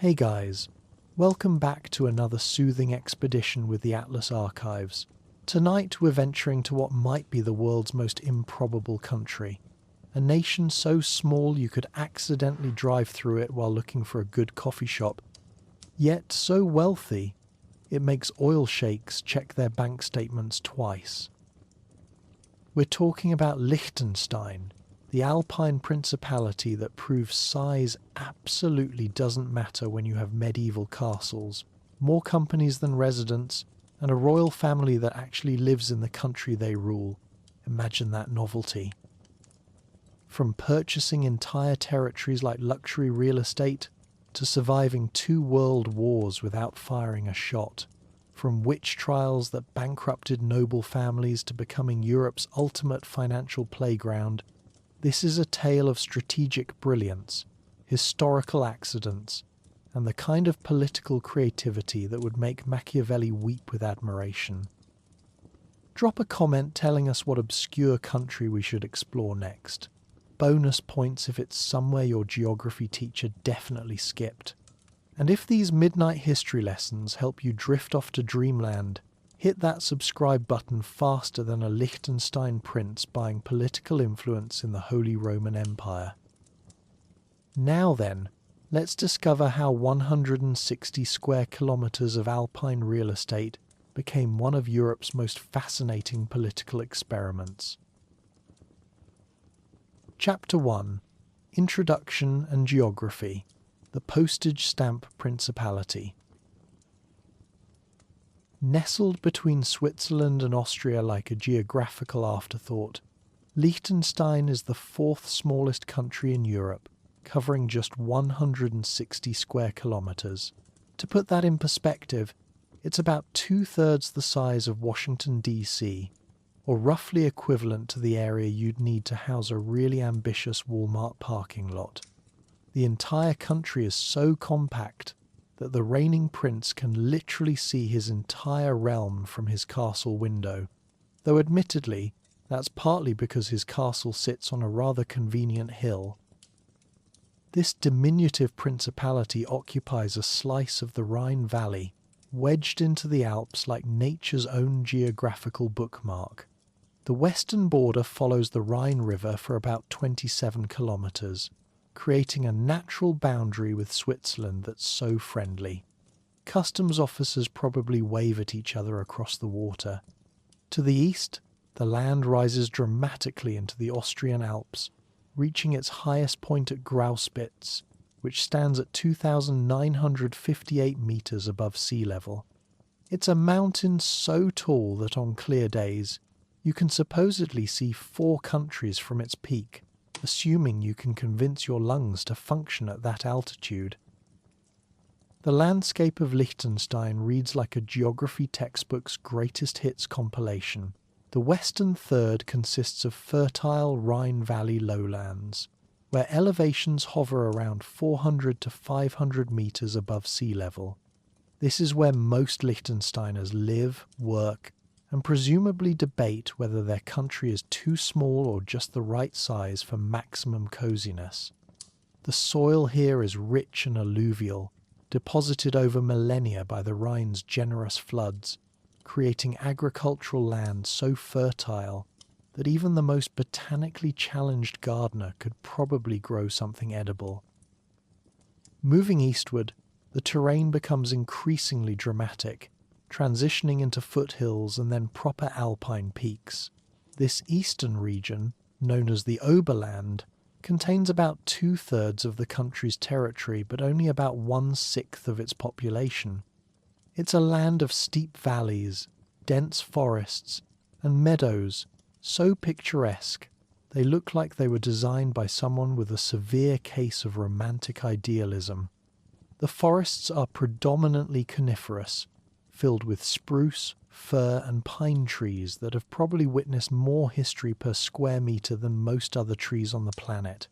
Hey guys, welcome back to another soothing expedition with the Atlas Archives. Tonight we're venturing to what might be the world's most improbable country. A nation so small you could accidentally drive through it while looking for a good coffee shop, yet so wealthy it makes oil sheikhs check their bank statements twice. We're talking about Liechtenstein, the Alpine Principality that proves size absolutely doesn't matter when you have medieval castles, more companies than residents, and a royal family that actually lives in the country they rule. Imagine that novelty. From purchasing entire territories like luxury real estate, to surviving 2 world wars without firing a shot, from witch trials that bankrupted noble families to becoming Europe's ultimate financial playground, this is a tale of strategic brilliance, historical accidents, and the kind of political creativity that would make Machiavelli weep with admiration. Drop a comment telling us what obscure country we should explore next. Bonus points if it's somewhere your geography teacher definitely skipped. And if these midnight history lessons help you drift off to dreamland, hit that subscribe button faster than a Liechtenstein prince buying political influence in the Holy Roman Empire. Now then, let's discover how 160 square kilometers of Alpine real estate became one of Europe's most fascinating political experiments. Chapter 1: Introduction and Geography, the Postage Stamp Principality. Nestled between Switzerland and Austria like a geographical afterthought, Liechtenstein is the 4th smallest country in Europe, covering just 160 square kilometers. To put that in perspective, it's about 2/3 the size of Washington, D.C., or roughly equivalent to the area you'd need to house a really ambitious Walmart parking lot. The entire country is so compact that the reigning prince can literally see his entire realm from his castle window, though admittedly that's partly because his castle sits on a rather convenient hill. This diminutive principality occupies a slice of the Rhine Valley, wedged into the Alps like nature's own geographical bookmark. The western border follows the Rhine River for about 27 kilometers, creating a natural boundary with Switzerland that's so friendly. Customs officers probably wave at each other across the water. To the east, the land rises dramatically into the Austrian Alps, reaching its highest point at Grauspitz, which stands at 2,958 meters above sea level. It's a mountain so tall that on clear days, you can supposedly see 4 countries from its peak, assuming you can convince your lungs to function at that altitude. The landscape of Liechtenstein reads like a geography textbook's greatest hits compilation. The western third consists of fertile Rhine Valley lowlands, where elevations hover around 400 to 500 meters above sea level. This is where most Liechtensteiners live, work, and presumably debate whether their country is too small or just the right size for maximum coziness. The soil here is rich and alluvial, deposited over millennia by the Rhine's generous floods, creating agricultural land so fertile that even the most botanically challenged gardener could probably grow something edible. Moving eastward, the terrain becomes increasingly dramatic, transitioning into foothills and then proper alpine peaks. This eastern region, known as the Oberland, contains about 2/3 of the country's territory but only about 1/6 of its population. It's a land of steep valleys, dense forests, and meadows so picturesque they look like they were designed by someone with a severe case of romantic idealism. The forests are predominantly coniferous, filled with spruce, fir and pine trees that have probably witnessed more history per square meter than most other trees on the planet.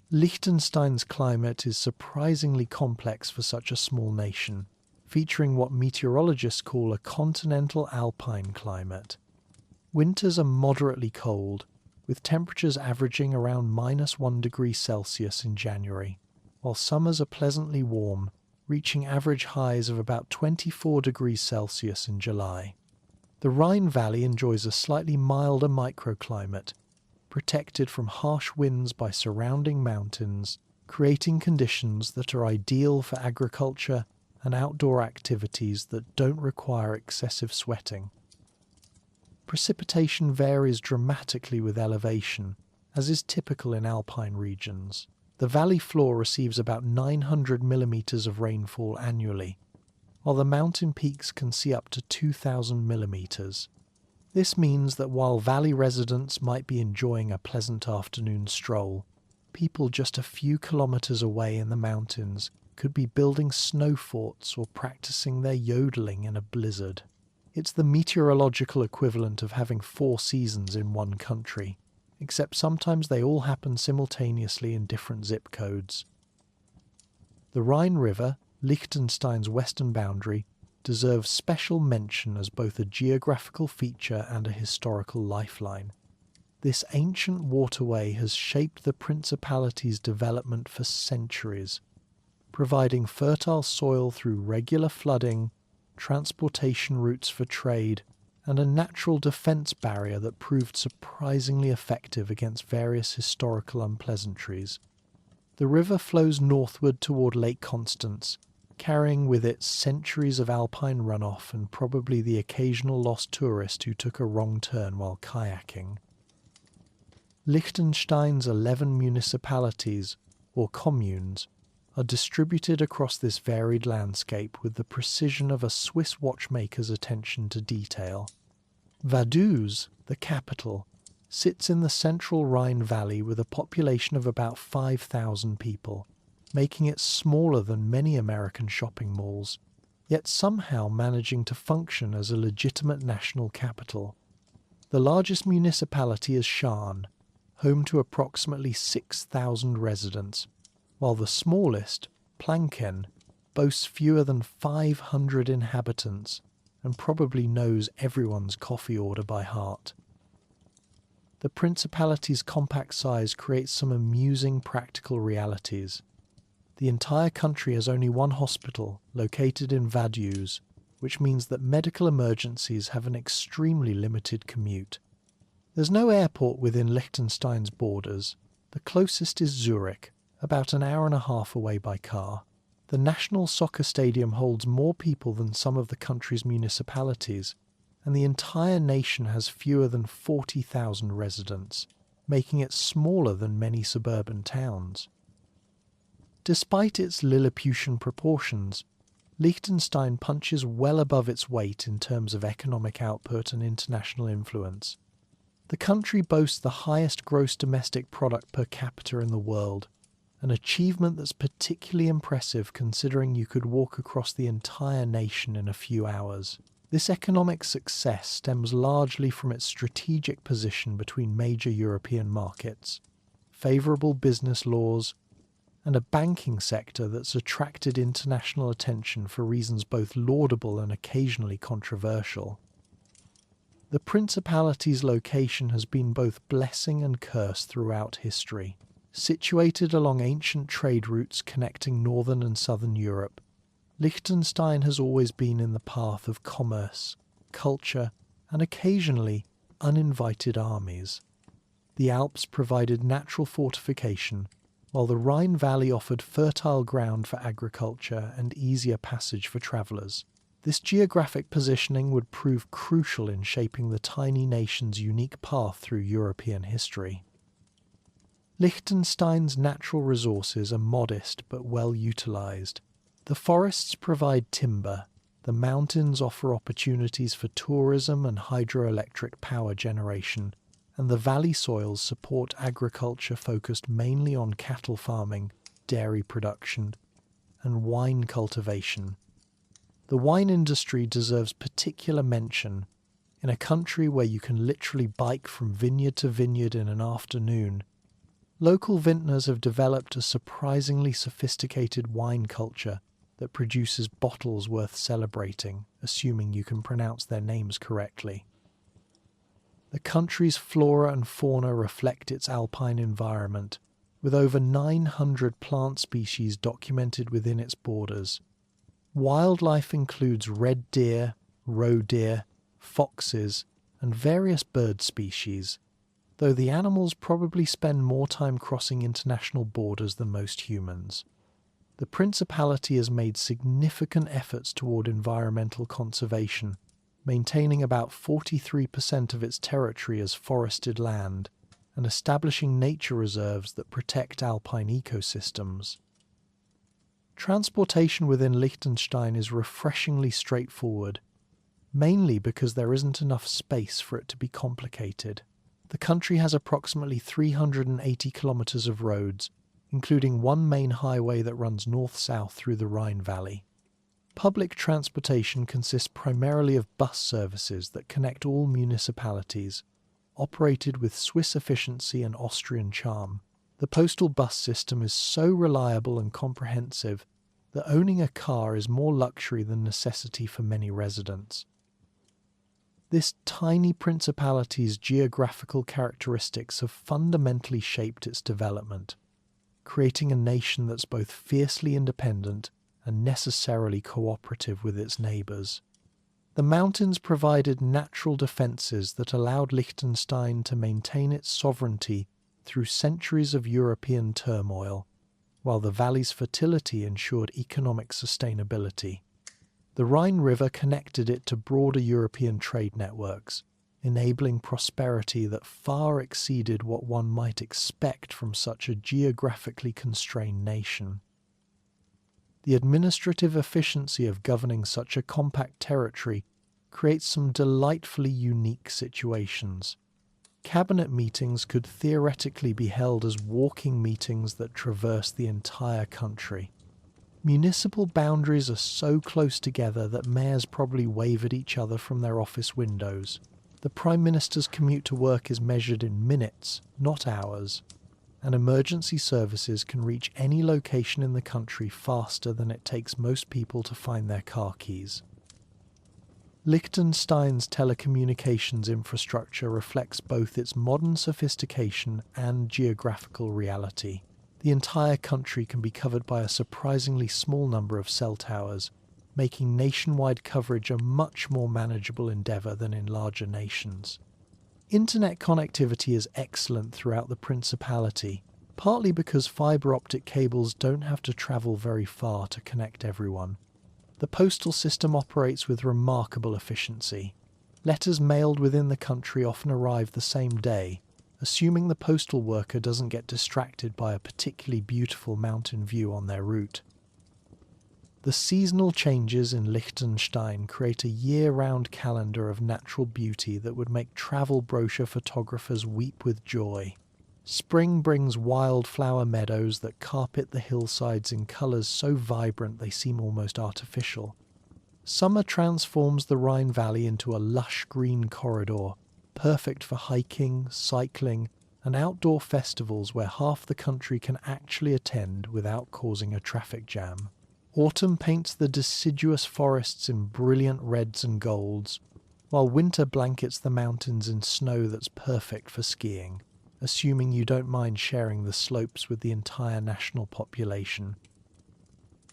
Liechtenstein's climate is surprisingly complex for such a small nation, featuring what meteorologists call a continental alpine climate. Winters are moderately cold, with temperatures averaging around -1 degree Celsius in January. while summers are pleasantly warm, reaching average highs of about 24 degrees Celsius in July. The Rhine Valley enjoys a slightly milder microclimate, protected from harsh winds by surrounding mountains, creating conditions that are ideal for agriculture and outdoor activities that don't require excessive sweating. Precipitation varies dramatically with elevation, as is typical in alpine regions. The valley floor receives about 900 millimeters of rainfall annually, while the mountain peaks can see up to 2,000 millimeters. This means that while valley residents might be enjoying a pleasant afternoon stroll, people just a few kilometers away in the mountains could be building snow forts or practicing their yodeling in a blizzard. It's the meteorological equivalent of having 4 seasons in one country, except sometimes they all happen simultaneously in different zip codes. The Rhine River, Liechtenstein's western boundary, deserves special mention as both a geographical feature and a historical lifeline. This ancient waterway has shaped the Principality's development for centuries, providing fertile soil through regular flooding, transportation routes for trade, and a natural defence barrier that proved surprisingly effective against various historical unpleasantries. The river flows northward toward Lake Constance, carrying with it centuries of alpine runoff and probably the occasional lost tourist who took a wrong turn while kayaking. Liechtenstein's 11 municipalities, or communes, are distributed across this varied landscape with the precision of a Swiss watchmaker's attention to detail. Vaduz, the capital, sits in the central Rhine Valley with a population of about 5,000 people, making it smaller than many American shopping malls, yet somehow managing to function as a legitimate national capital. The largest municipality is Scharn, home to approximately 6,000 residents, while the smallest, Planken, boasts fewer than 500 inhabitants and probably knows everyone's coffee order by heart. The Principality's compact size creates some amusing practical realities. The entire country has only one hospital, located in Vaduz, which means that medical emergencies have an extremely limited commute. There's no airport within Liechtenstein's borders. The closest is Zurich, about an hour and a half away by car. The national soccer stadium holds more people than some of the country's municipalities, and the entire nation has fewer than 40,000 residents, making it smaller than many suburban towns. Despite its Lilliputian proportions, Liechtenstein punches well above its weight in terms of economic output and international influence. The country boasts the highest gross domestic product per capita in the world, an achievement that's particularly impressive considering you could walk across the entire nation in a few hours. This economic success stems largely from its strategic position between major European markets, favourable business laws, and a banking sector that's attracted international attention for reasons both laudable and occasionally controversial. The Principality's location has been both blessing and curse throughout history. Situated along ancient trade routes connecting northern and southern Europe, Liechtenstein has always been in the path of commerce, culture, and occasionally uninvited armies. The Alps provided natural fortification, while the Rhine Valley offered fertile ground for agriculture and easier passage for travellers. This geographic positioning would prove crucial in shaping the tiny nation's unique path through European history. Liechtenstein's natural resources are modest but well utilised. The forests provide timber, the mountains offer opportunities for tourism and hydroelectric power generation, and the valley soils support agriculture focused mainly on cattle farming, dairy production, and wine cultivation. The wine industry deserves particular mention. In a country where you can literally bike from vineyard to vineyard in an afternoon, local vintners have developed a surprisingly sophisticated wine culture that produces bottles worth celebrating, assuming you can pronounce their names correctly. The country's flora and fauna reflect its alpine environment, with over 900 plant species documented within its borders. Wildlife includes red deer, roe deer, foxes, and various bird species, though the animals probably spend more time crossing international borders than most humans. The Principality has made significant efforts toward environmental conservation, maintaining about 43% of its territory as forested land and establishing nature reserves that protect alpine ecosystems. Transportation within Liechtenstein is refreshingly straightforward, mainly because there isn't enough space for it to be complicated. The country has approximately 380 kilometers of roads, including one main highway that runs north-south through the Rhine Valley. Public transportation consists primarily of bus services that connect all municipalities, operated with Swiss efficiency and Austrian charm. The postal bus system is so reliable and comprehensive that owning a car is more luxury than necessity for many residents. This tiny principality's geographical characteristics have fundamentally shaped its development, creating a nation that's both fiercely independent and necessarily cooperative with its neighbours. The mountains provided natural defences that allowed Liechtenstein to maintain its sovereignty through centuries of European turmoil, while the valley's fertility ensured economic sustainability. The Rhine River connected it to broader European trade networks, enabling prosperity that far exceeded what one might expect from such a geographically constrained nation. The administrative efficiency of governing such a compact territory creates some delightfully unique situations. Cabinet meetings could theoretically be held as walking meetings that traverse the entire country. Municipal boundaries are so close together that mayors probably wave at each other from their office windows. The Prime Minister's commute to work is measured in minutes, not hours, and emergency services can reach any location in the country faster than it takes most people to find their car keys. Liechtenstein's telecommunications infrastructure reflects both its modern sophistication and geographical reality. The entire country can be covered by a surprisingly small number of cell towers, making nationwide coverage a much more manageable endeavour than in larger nations. Internet connectivity is excellent throughout the Principality, partly because fibre optic cables don't have to travel very far to connect everyone. The postal system operates with remarkable efficiency. Letters mailed within the country often arrive the same day, assuming the postal worker doesn't get distracted by a particularly beautiful mountain view on their route. The seasonal changes in Liechtenstein create a year-round calendar of natural beauty that would make travel brochure photographers weep with joy. Spring brings wildflower meadows that carpet the hillsides in colours so vibrant they seem almost artificial. Summer transforms the Rhine Valley into a lush green corridor, perfect for hiking, cycling, and outdoor festivals where half the country can actually attend without causing a traffic jam. Autumn paints the deciduous forests in brilliant reds and golds, while winter blankets the mountains in snow that's perfect for skiing, assuming you don't mind sharing the slopes with the entire national population.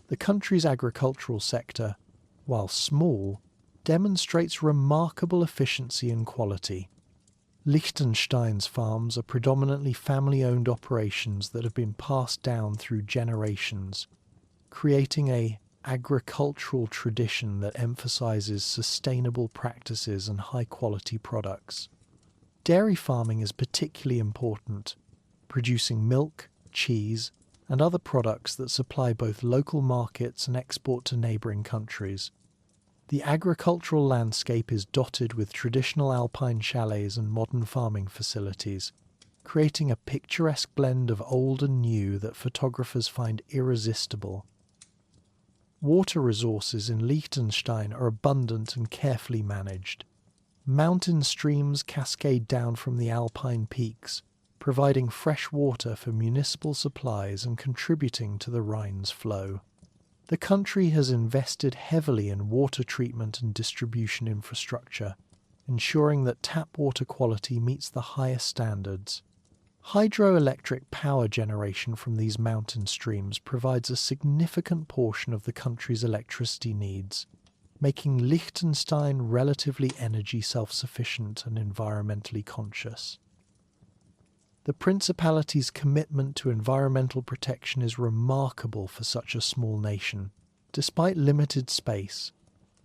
The country's agricultural sector, while small, demonstrates remarkable efficiency and quality. Liechtenstein's farms are predominantly family-owned operations that have been passed down through generations, creating an agricultural tradition that emphasizes sustainable practices and high-quality products. Dairy farming is particularly important, producing milk, cheese, and other products that supply both local markets and export to neighbouring countries. The agricultural landscape is dotted with traditional Alpine chalets and modern farming facilities, creating a picturesque blend of old and new that photographers find irresistible. Water resources in Liechtenstein are abundant and carefully managed. Mountain streams cascade down from the Alpine peaks, providing fresh water for municipal supplies and contributing to the Rhine's flow. The country has invested heavily in water treatment and distribution infrastructure, ensuring that tap water quality meets the highest standards. Hydroelectric power generation from these mountain streams provides a significant portion of the country's electricity needs, making Liechtenstein relatively energy self-sufficient and environmentally conscious. The Principality's commitment to environmental protection is remarkable for such a small nation. Despite limited space,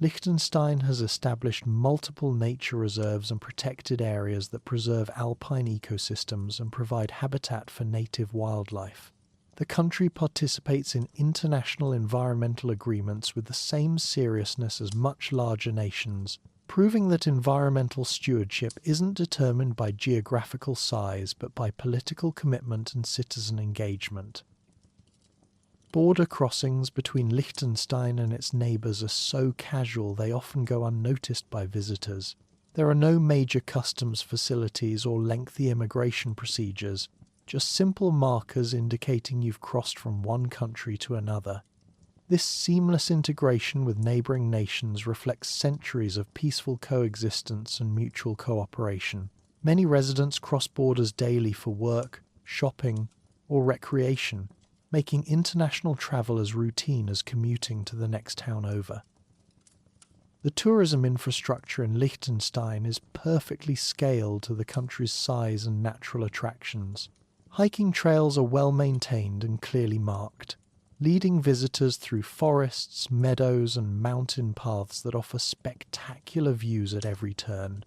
Liechtenstein has established multiple nature reserves and protected areas that preserve alpine ecosystems and provide habitat for native wildlife. The country participates in international environmental agreements with the same seriousness as much larger nations, proving that environmental stewardship isn't determined by geographical size but by political commitment and citizen engagement. Border crossings between Liechtenstein and its neighbours are so casual they often go unnoticed by visitors. There are no major customs facilities or lengthy immigration procedures, just simple markers indicating you've crossed from one country to another. This seamless integration with neighbouring nations reflects centuries of peaceful coexistence and mutual cooperation. Many residents cross borders daily for work, shopping, or recreation, making international travel as routine as commuting to the next town over. The tourism infrastructure in Liechtenstein is perfectly scaled to the country's size and natural attractions. Hiking trails are well maintained and clearly marked, leading visitors through forests, meadows, and mountain paths that offer spectacular views at every turn.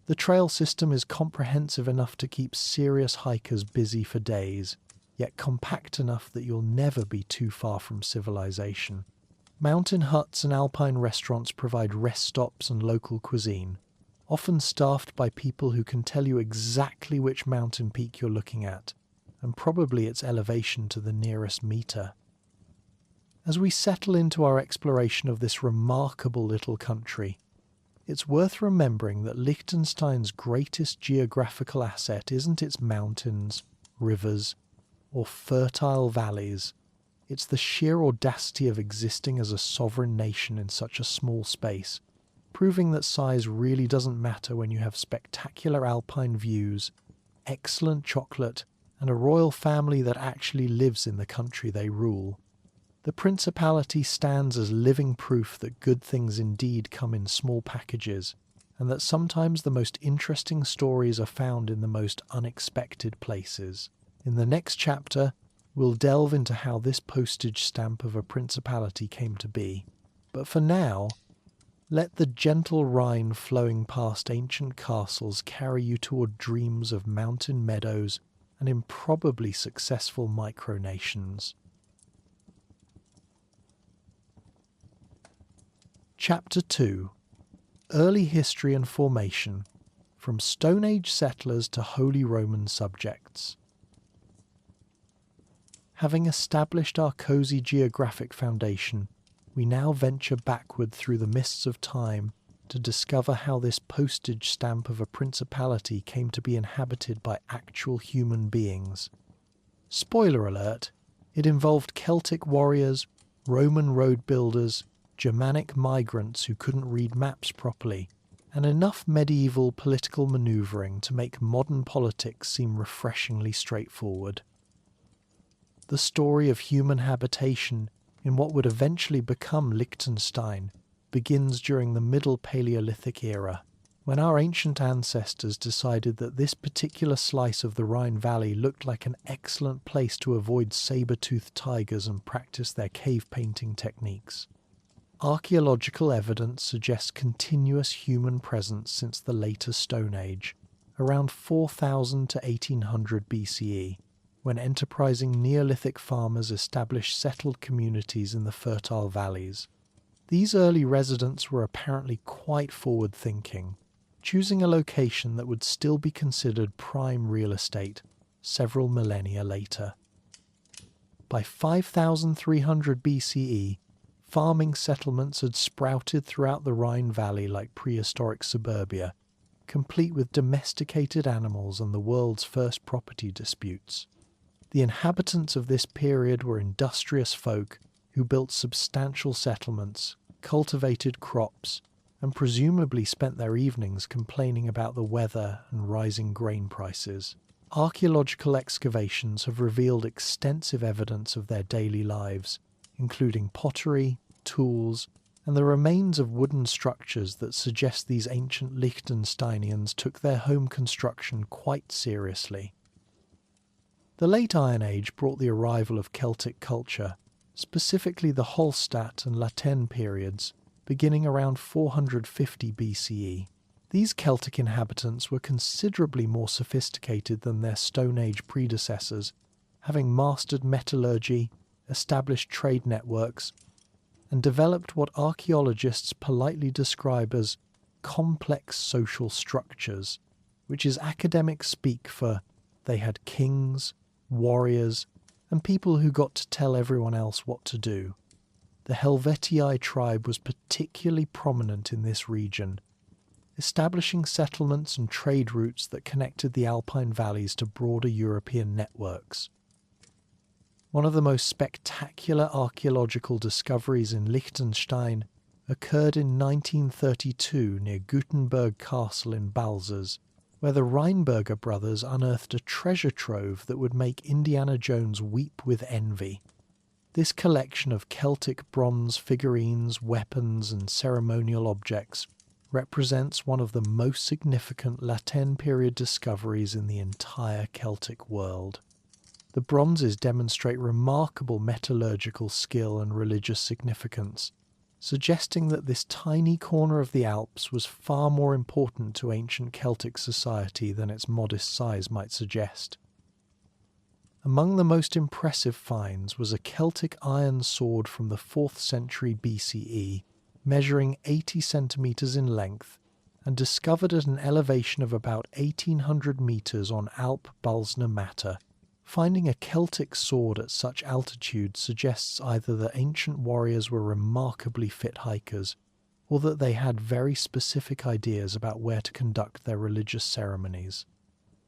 The trail system is comprehensive enough to keep serious hikers busy for days, yet compact enough that you'll never be too far from civilization. Mountain huts and alpine restaurants provide rest stops and local cuisine, often staffed by people who can tell you exactly which mountain peak you're looking at, and probably its elevation to the nearest meter. As we settle into our exploration of this remarkable little country, it's worth remembering that Liechtenstein's greatest geographical asset isn't its mountains, rivers, or fertile valleys. It's the sheer audacity of existing as a sovereign nation in such a small space, proving that size really doesn't matter when you have spectacular alpine views, excellent chocolate, and a royal family that actually lives in the country they rule. The Principality stands as living proof that good things indeed come in small packages, and that sometimes the most interesting stories are found in the most unexpected places. In the next chapter, we'll delve into how this postage stamp of a principality came to be. But for now, let the gentle Rhine flowing past ancient castles carry you toward dreams of mountain meadows and improbably successful micronations. Chapter 2. Early History and Formation, from Stone Age settlers to Holy Roman subjects. Having established our cosy geographic foundation, we now venture backward through the mists of time to discover how this postage stamp of a principality came to be inhabited by actual human beings. Spoiler alert, it involved Celtic warriors, Roman road builders, Germanic migrants who couldn't read maps properly, and enough medieval political manoeuvring to make modern politics seem refreshingly straightforward. The story of human habitation in what would eventually become Liechtenstein begins during the Middle Paleolithic era, when our ancient ancestors decided that this particular slice of the Rhine Valley looked like an excellent place to avoid saber-toothed tigers and practice their cave painting techniques. Archaeological evidence suggests continuous human presence since the later Stone Age, around 4000 to 1800 BCE, when enterprising Neolithic farmers established settled communities in the fertile valleys. These early residents were apparently quite forward-thinking, choosing a location that would still be considered prime real estate several millennia later. By 5300 BCE, farming settlements had sprouted throughout the Rhine Valley like prehistoric suburbia, complete with domesticated animals and the world's first property disputes. The inhabitants of this period were industrious folk who built substantial settlements, cultivated crops, and presumably spent their evenings complaining about the weather and rising grain prices. Archaeological excavations have revealed extensive evidence of their daily lives, including pottery, tools, and the remains of wooden structures that suggest these ancient Liechtensteinians took their home construction quite seriously. The Late Iron Age brought the arrival of Celtic culture, specifically the Hallstatt and Latin periods, beginning around 450 BCE. These Celtic inhabitants were considerably more sophisticated than their Stone Age predecessors, having mastered metallurgy, established trade networks, and developed what archaeologists politely describe as complex social structures, which is academic speak for they had kings, warriors, and people who got to tell everyone else what to do. The Helvetii tribe was particularly prominent in this region, establishing settlements and trade routes that connected the Alpine valleys to broader European networks. One of the most spectacular archaeological discoveries in Liechtenstein occurred in 1932 near Gutenberg Castle in Balzers, where the Rheinberger brothers unearthed a treasure trove that would make Indiana Jones weep with envy. This collection of Celtic bronze figurines, weapons, and ceremonial objects represents one of the most significant Latin period discoveries in the entire Celtic world. The bronzes demonstrate remarkable metallurgical skill and religious significance, suggesting that this tiny corner of the Alps was far more important to ancient Celtic society than its modest size might suggest. Among the most impressive finds was a Celtic iron sword from the 4th century BCE, measuring 80 centimetres in length, and discovered at an elevation of about 1,800 metres on Alp Balzner Matter. Finding a Celtic sword at such altitude suggests either that ancient warriors were remarkably fit hikers, or that they had very specific ideas about where to conduct their religious ceremonies.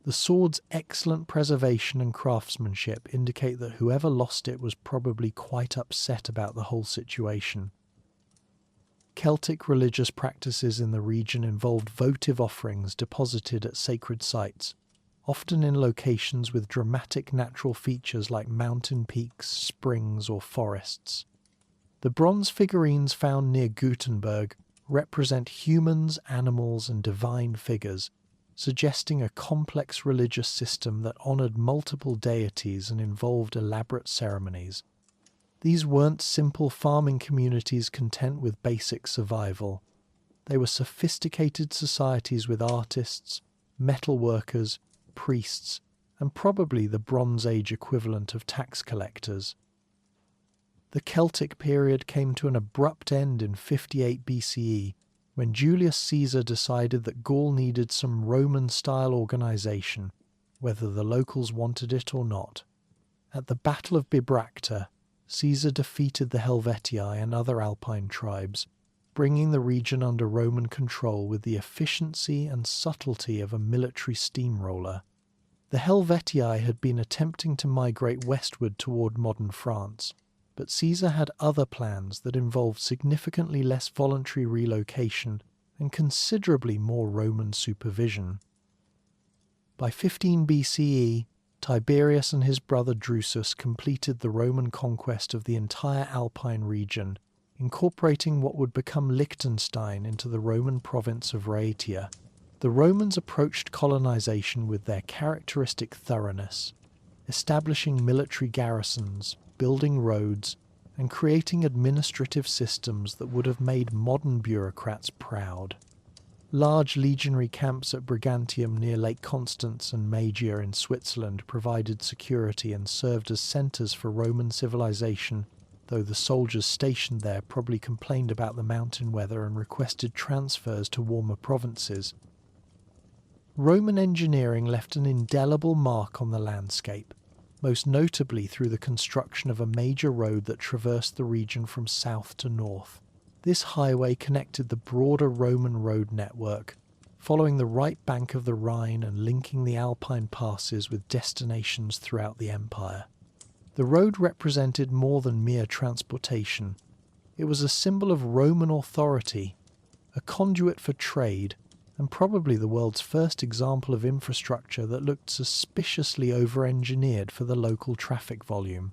The sword's excellent preservation and craftsmanship indicate that whoever lost it was probably quite upset about the whole situation. Celtic religious practices in the region involved votive offerings deposited at sacred sites, often in locations with dramatic natural features like mountain peaks, springs, or forests. The bronze figurines found near Gutenberg represent humans, animals, and divine figures, suggesting a complex religious system that honoured multiple deities and involved elaborate ceremonies. These weren't simple farming communities content with basic survival. They were sophisticated societies with artists, metal workers, priests, and probably the Bronze Age equivalent of tax collectors. The Celtic period came to an abrupt end in 58 BCE when Julius Caesar decided that Gaul needed some Roman-style organisation, whether the locals wanted it or not. At the Battle of Bibracte, Caesar defeated the Helvetii and other Alpine tribes, bringing the region under Roman control with the efficiency and subtlety of a military steamroller. The Helvetii had been attempting to migrate westward toward modern France, but Caesar had other plans that involved significantly less voluntary relocation and considerably more Roman supervision. By 15 BCE, Tiberius and his brother Drusus completed the Roman conquest of the entire Alpine region, incorporating what would become Liechtenstein into the Roman province of Raetia. The Romans approached colonization with their characteristic thoroughness, establishing military garrisons, building roads, and creating administrative systems that would have made modern bureaucrats proud. Large legionary camps at Brigantium near Lake Constance and Magia in Switzerland provided security and served as centres for Roman civilization, though the soldiers stationed there probably complained about the mountain weather and requested transfers to warmer provinces. Roman engineering left an indelible mark on the landscape, most notably through the construction of a major road that traversed the region from south to north. This highway connected the broader Roman road network, following the right bank of the Rhine and linking the Alpine passes with destinations throughout the empire. The road represented more than mere transportation. It was a symbol of Roman authority, a conduit for trade, and probably the world's first example of infrastructure that looked suspiciously over-engineered for the local traffic volume.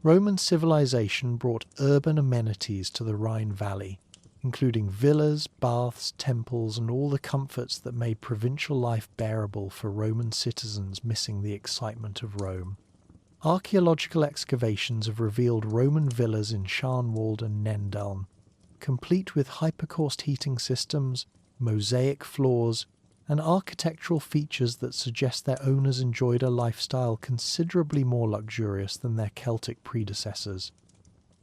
Roman civilization brought urban amenities to the Rhine Valley, including villas, baths, temples, and all the comforts that made provincial life bearable for Roman citizens missing the excitement of Rome. Archaeological excavations have revealed Roman villas in Scharnwald and Nendeln, complete with hypercaust heating systems, mosaic floors, and architectural features that suggest their owners enjoyed a lifestyle considerably more luxurious than their Celtic predecessors.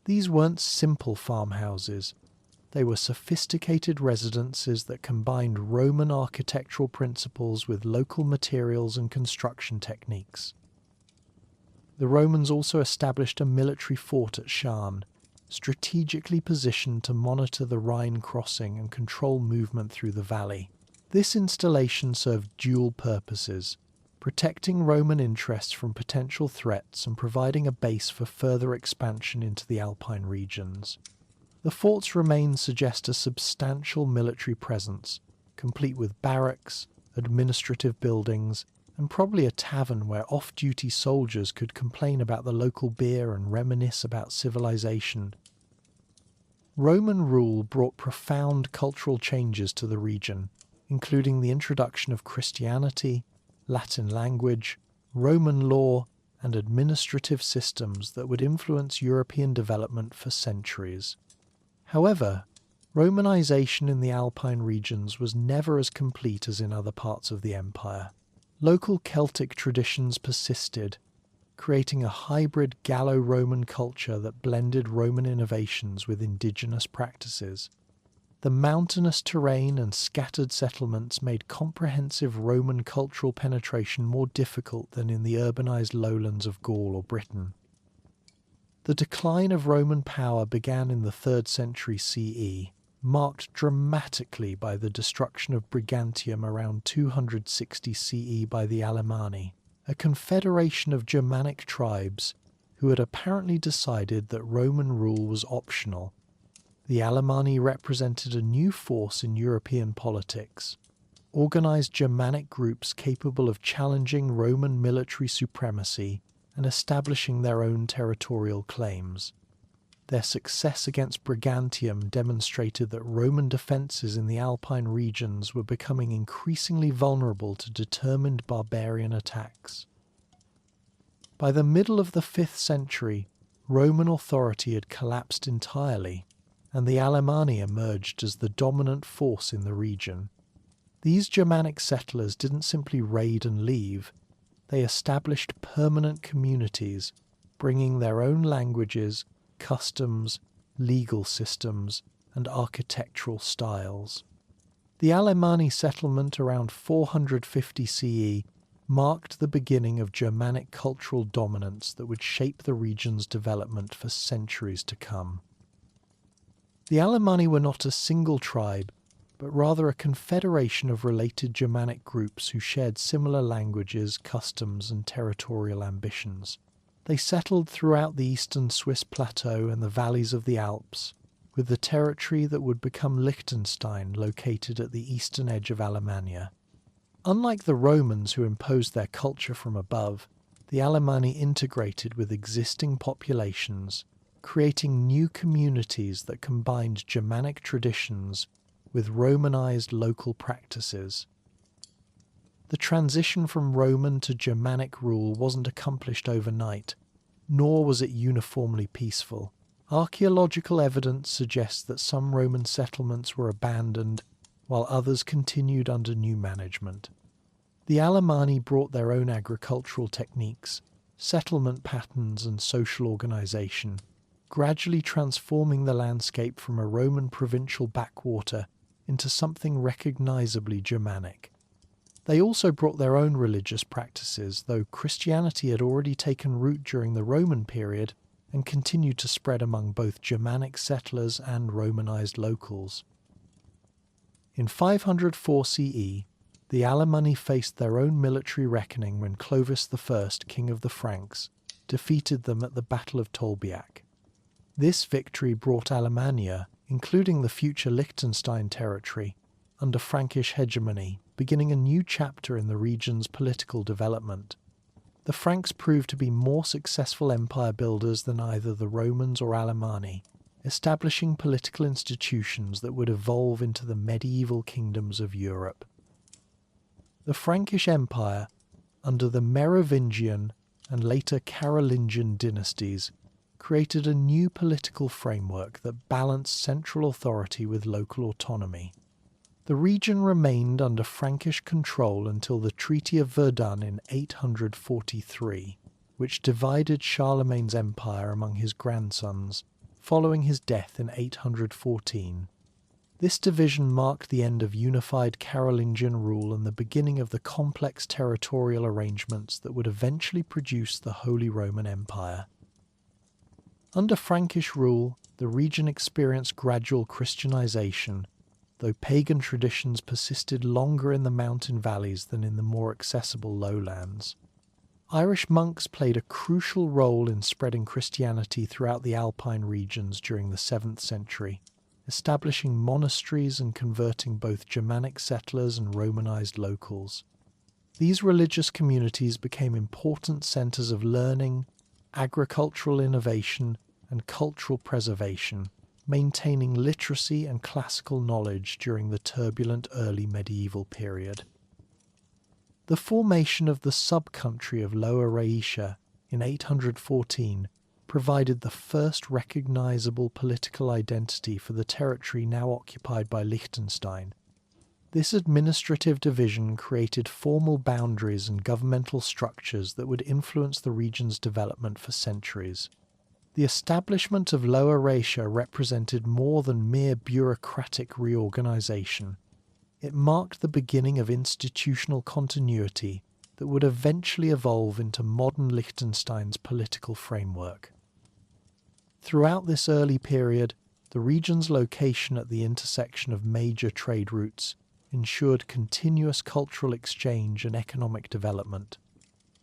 These weren't simple farmhouses. They were sophisticated residences that combined Roman architectural principles with local materials and construction techniques. The Romans also established a military fort at Scharn, strategically positioned to monitor the Rhine crossing and control movement through the valley. This installation served dual purposes, protecting Roman interests from potential threats and providing a base for further expansion into the Alpine regions. The fort's remains suggest a substantial military presence, complete with barracks, administrative buildings, and probably a tavern where off-duty soldiers could complain about the local beer and reminisce about civilization. Roman rule brought profound cultural changes to the region, including the introduction of Christianity, Latin language, Roman law, and administrative systems that would influence European development for centuries. However, Romanization in the Alpine regions was never as complete as in other parts of the empire. Local Celtic traditions persisted, creating a hybrid Gallo-Roman culture that blended Roman innovations with indigenous practices. The mountainous terrain and scattered settlements made comprehensive Roman cultural penetration more difficult than in the urbanized lowlands of Gaul or Britain. The decline of Roman power began in the 3rd century CE, marked dramatically by the destruction of Brigantium around 260 CE by the Alemanni, a confederation of Germanic tribes who had apparently decided that Roman rule was optional. The Alemanni represented a new force in European politics, organized Germanic groups capable of challenging Roman military supremacy and establishing their own territorial claims. Their success against Brigantium demonstrated that Roman defences in the Alpine regions were becoming increasingly vulnerable to determined barbarian attacks. By the middle of the 5th century, Roman authority had collapsed entirely, and the Alemanni emerged as the dominant force in the region. These Germanic settlers didn't simply raid and leave, they established permanent communities, bringing their own languages, customs, legal systems, and architectural styles. The Alemanni settlement around 450 CE marked the beginning of Germanic cultural dominance that would shape the region's development for centuries to come. The Alemanni were not a single tribe, but rather a confederation of related Germanic groups who shared similar languages, customs, and territorial ambitions. They settled throughout the eastern Swiss plateau and the valleys of the Alps, with the territory that would become Liechtenstein located at the eastern edge of Alemannia. Unlike the Romans who imposed their culture from above, the Alemanni integrated with existing populations, creating new communities that combined Germanic traditions with Romanized local practices. The transition from Roman to Germanic rule wasn't accomplished overnight, nor was it uniformly peaceful. Archaeological evidence suggests that some Roman settlements were abandoned, while others continued under new management. The Alemanni brought their own agricultural techniques, settlement patterns, and social organization, gradually transforming the landscape from a Roman provincial backwater into something recognizably Germanic. They also brought their own religious practices, though Christianity had already taken root during the Roman period and continued to spread among both Germanic settlers and Romanized locals. In 504 CE, the Alemanni faced their own military reckoning when Clovis I, king of the Franks, defeated them at the Battle of Tolbiac. This victory brought Alemannia, including the future Liechtenstein territory, under Frankish hegemony, beginning a new chapter in the region's political development. The Franks proved to be more successful empire builders than either the Romans or Alemanni, establishing political institutions that would evolve into the medieval kingdoms of Europe. The Frankish Empire, under the Merovingian and later Carolingian dynasties, created a new political framework that balanced central authority with local autonomy. The region remained under Frankish control until the Treaty of Verdun in 843, which divided Charlemagne's empire among his grandsons, following his death in 814. This division marked the end of unified Carolingian rule and the beginning of the complex territorial arrangements that would eventually produce the Holy Roman Empire. Under Frankish rule, the region experienced gradual Christianization, though pagan traditions persisted longer in the mountain valleys than in the more accessible lowlands. Irish monks played a crucial role in spreading Christianity throughout the Alpine regions during the 7th century, establishing monasteries and converting both Germanic settlers and Romanized locals. These religious communities became important centers of learning, agricultural innovation, and cultural preservation, maintaining literacy and classical knowledge during the turbulent early medieval period. The formation of the sub-country of Lower Raetia in 814 provided the first recognizable political identity for the territory now occupied by Liechtenstein. This administrative division created formal boundaries and governmental structures that would influence the region's development for centuries. The establishment of Lower Raetia represented more than mere bureaucratic reorganization. It marked the beginning of institutional continuity that would eventually evolve into modern Liechtenstein's political framework. Throughout this early period, the region's location at the intersection of major trade routes ensured continuous cultural exchange and economic development.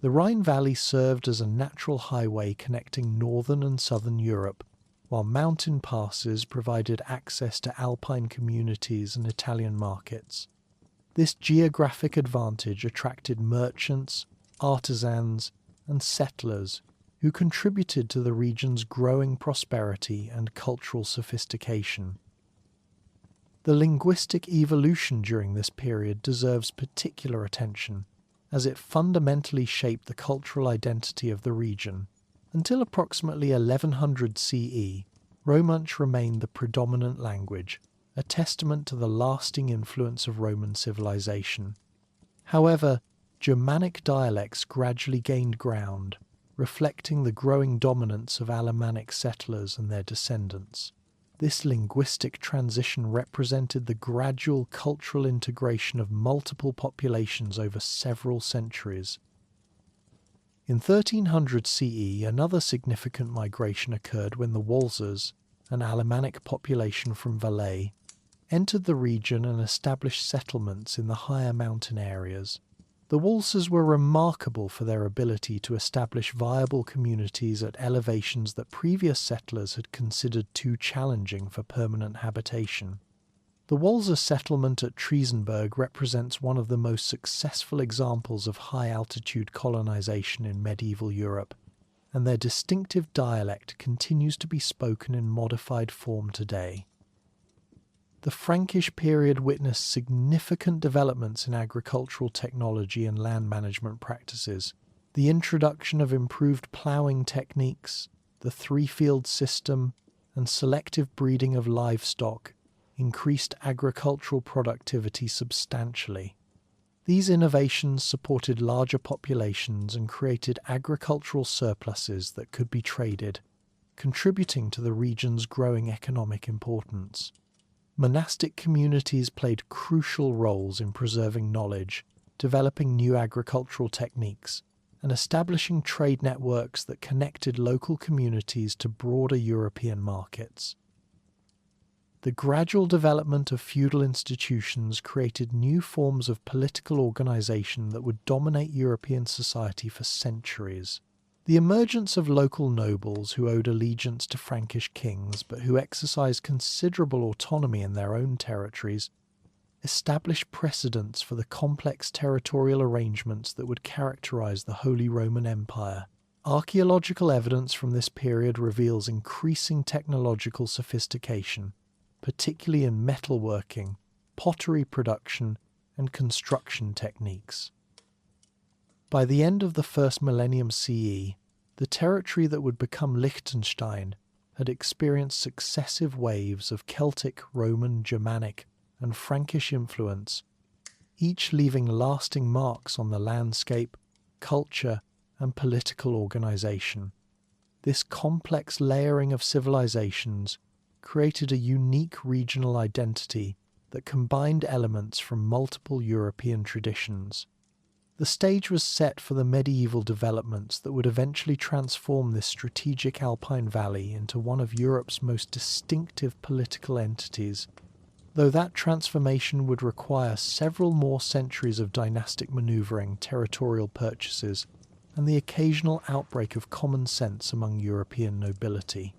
The Rhine Valley served as a natural highway connecting northern and southern Europe, while mountain passes provided access to Alpine communities and Italian markets. This geographic advantage attracted merchants, artisans, and settlers who contributed to the region's growing prosperity and cultural sophistication. The linguistic evolution during this period deserves particular attention, as it fundamentally shaped the cultural identity of the region. Until approximately 1100 CE, Romansh remained the predominant language, a testament to the lasting influence of Roman civilization. However, Germanic dialects gradually gained ground, reflecting the growing dominance of Alemannic settlers and their descendants. This linguistic transition represented the gradual cultural integration of multiple populations over several centuries. In 1300 CE, another significant migration occurred when the Walsers, an Alemannic population from Valais, entered the region and established settlements in the higher mountain areas. The Walsers were remarkable for their ability to establish viable communities at elevations that previous settlers had considered too challenging for permanent habitation. The Walser settlement at Triesenberg represents one of the most successful examples of high-altitude colonization in medieval Europe, and their distinctive dialect continues to be spoken in modified form today. The Frankish period witnessed significant developments in agricultural technology and land management practices. The introduction of improved ploughing techniques, the three-field system, and selective breeding of livestock increased agricultural productivity substantially. These innovations supported larger populations and created agricultural surpluses that could be traded, contributing to the region's growing economic importance. Monastic communities played crucial roles in preserving knowledge, developing new agricultural techniques, and establishing trade networks that connected local communities to broader European markets. The gradual development of feudal institutions created new forms of political organization that would dominate European society for centuries. The emergence of local nobles who owed allegiance to Frankish kings but who exercised considerable autonomy in their own territories established precedents for the complex territorial arrangements that would characterize the Holy Roman Empire. Archaeological evidence from this period reveals increasing technological sophistication, particularly in metalworking, pottery production, and construction techniques. By the end of the first millennium CE, the territory that would become Liechtenstein had experienced successive waves of Celtic, Roman, Germanic, and Frankish influence, each leaving lasting marks on the landscape, culture, and political organization. This complex layering of civilizations created a unique regional identity that combined elements from multiple European traditions. The stage was set for the medieval developments that would eventually transform this strategic Alpine valley into one of Europe's most distinctive political entities, though that transformation would require several more centuries of dynastic maneuvering, territorial purchases, and the occasional outbreak of common sense among European nobility.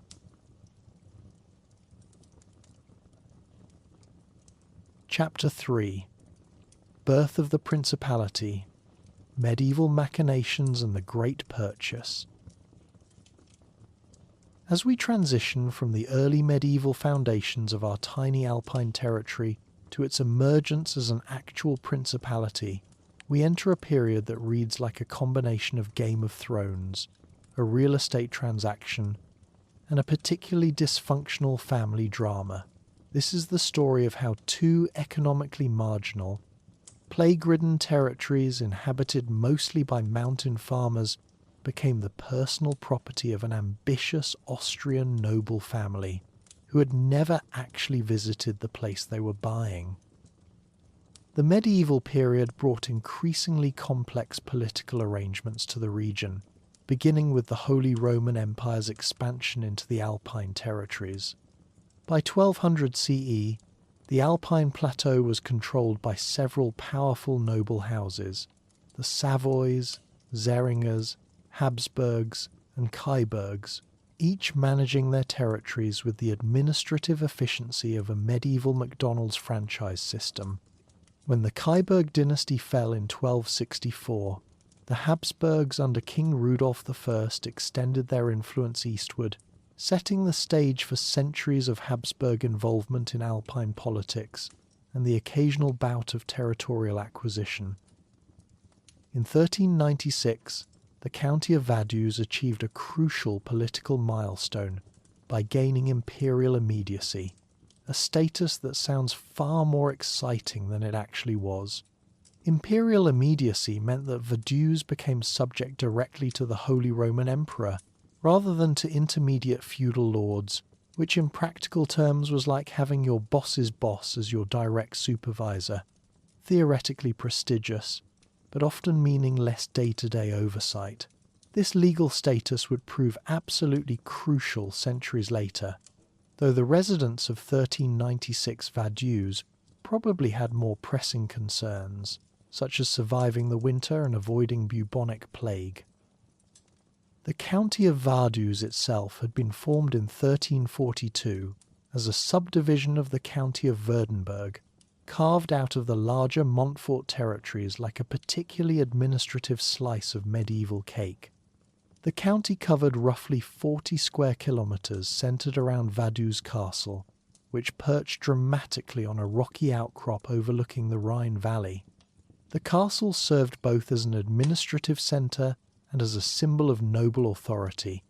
Chapter 3. Birth of the Principality, Medieval Machinations and the Great Purchase. As we transition from the early medieval foundations of our tiny Alpine territory to its emergence as an actual principality, we enter a period that reads like a combination of Game of Thrones, a real estate transaction, and a particularly dysfunctional family drama. This is the story of how two economically marginal, plague-ridden territories inhabited mostly by mountain farmers became the personal property of an ambitious Austrian noble family who had never actually visited the place they were buying. The medieval period brought increasingly complex political arrangements to the region, beginning with the Holy Roman Empire's expansion into the Alpine territories. By 1200 CE, the Alpine plateau was controlled by several powerful noble houses, the Savoys, Zeringers, Habsburgs, and Kyburgs, each managing their territories with the administrative efficiency of a medieval McDonald's franchise system. When the Kyburg dynasty fell in 1264, the Habsburgs under King Rudolf I extended their influence eastward, setting the stage for centuries of Habsburg involvement in Alpine politics and the occasional bout of territorial acquisition. In 1396, the county of Vaduz achieved a crucial political milestone by gaining imperial immediacy, a status that sounds far more exciting than it actually was. Imperial immediacy meant that Vaduz became subject directly to the Holy Roman Emperor, rather than to intermediate feudal lords, which in practical terms was like having your boss's boss as your direct supervisor, theoretically prestigious, but often meaning less day-to-day oversight. This legal status would prove absolutely crucial centuries later, though the residents of 1396 Vaduz probably had more pressing concerns, such as surviving the winter and avoiding bubonic plague. The county of Vaduz itself had been formed in 1342 as a subdivision of the county of Württemberg, carved out of the larger Montfort territories like a particularly administrative slice of medieval cake. The county covered roughly 40 square kilometres centred around Vaduz Castle, which perched dramatically on a rocky outcrop overlooking the Rhine Valley. The castle served both as an administrative centre and as a symbol of noble authority,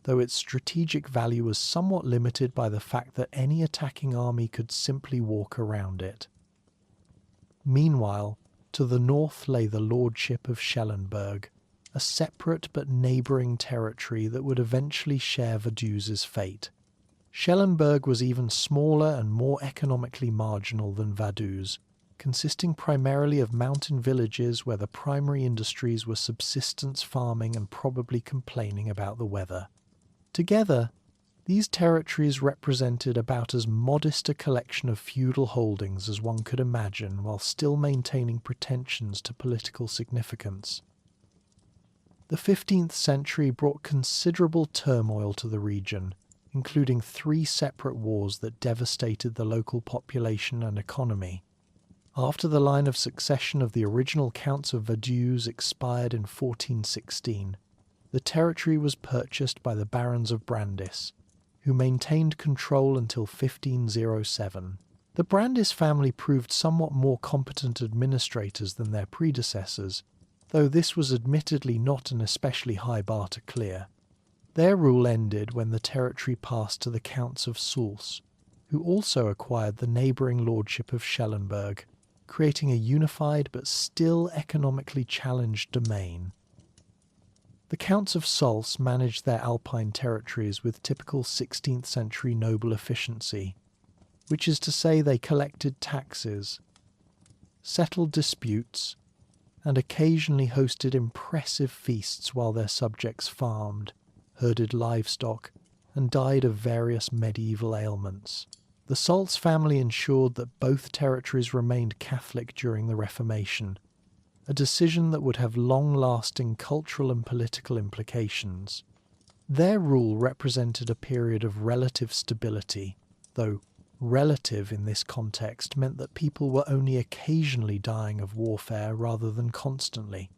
though its strategic value was somewhat limited by the fact that any attacking army could simply walk around it. Meanwhile, to the north lay the lordship of Schellenberg, a separate but neighbouring territory that would eventually share Vaduz's fate. Schellenberg was even smaller and more economically marginal than Vaduz, consisting primarily of mountain villages where the primary industries were subsistence farming and probably complaining about the weather. Together, these territories represented about as modest a collection of feudal holdings as one could imagine while still maintaining pretensions to political significance. The 15th century brought considerable turmoil to the region, including 3 separate wars that devastated the local population and economy. After the line of succession of the original Counts of Vaduz expired in 1416, the territory was purchased by the Barons of Brandis, who maintained control until 1507. The Brandis family proved somewhat more competent administrators than their predecessors, though this was admittedly not an especially high bar to clear. Their rule ended when the territory passed to the Counts of Souls, who also acquired the neighbouring lordship of Schellenberg, creating a unified but still economically challenged domain. The Counts of Souls managed their Alpine territories with typical 16th century noble efficiency, which is to say they collected taxes, settled disputes, and occasionally hosted impressive feasts while their subjects farmed, herded livestock, and died of various medieval ailments. The Solz family ensured that both territories remained Catholic during the Reformation, a decision that would have long-lasting cultural and political implications. Their rule represented a period of relative stability, though relative in this context meant that people were only occasionally dying of warfare rather than constantly.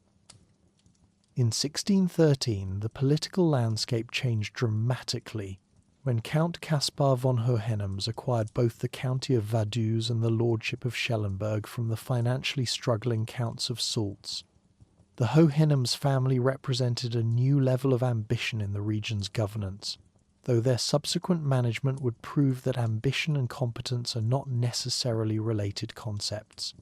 In 1613, the political landscape changed dramatically when Count Caspar von Hohenems acquired both the county of Vaduz and the lordship of Schellenberg from the financially struggling Counts of Sulz. The Hohenems family represented a new level of ambition in the region's governance, though their subsequent management would prove that ambition and competence are not necessarily related concepts.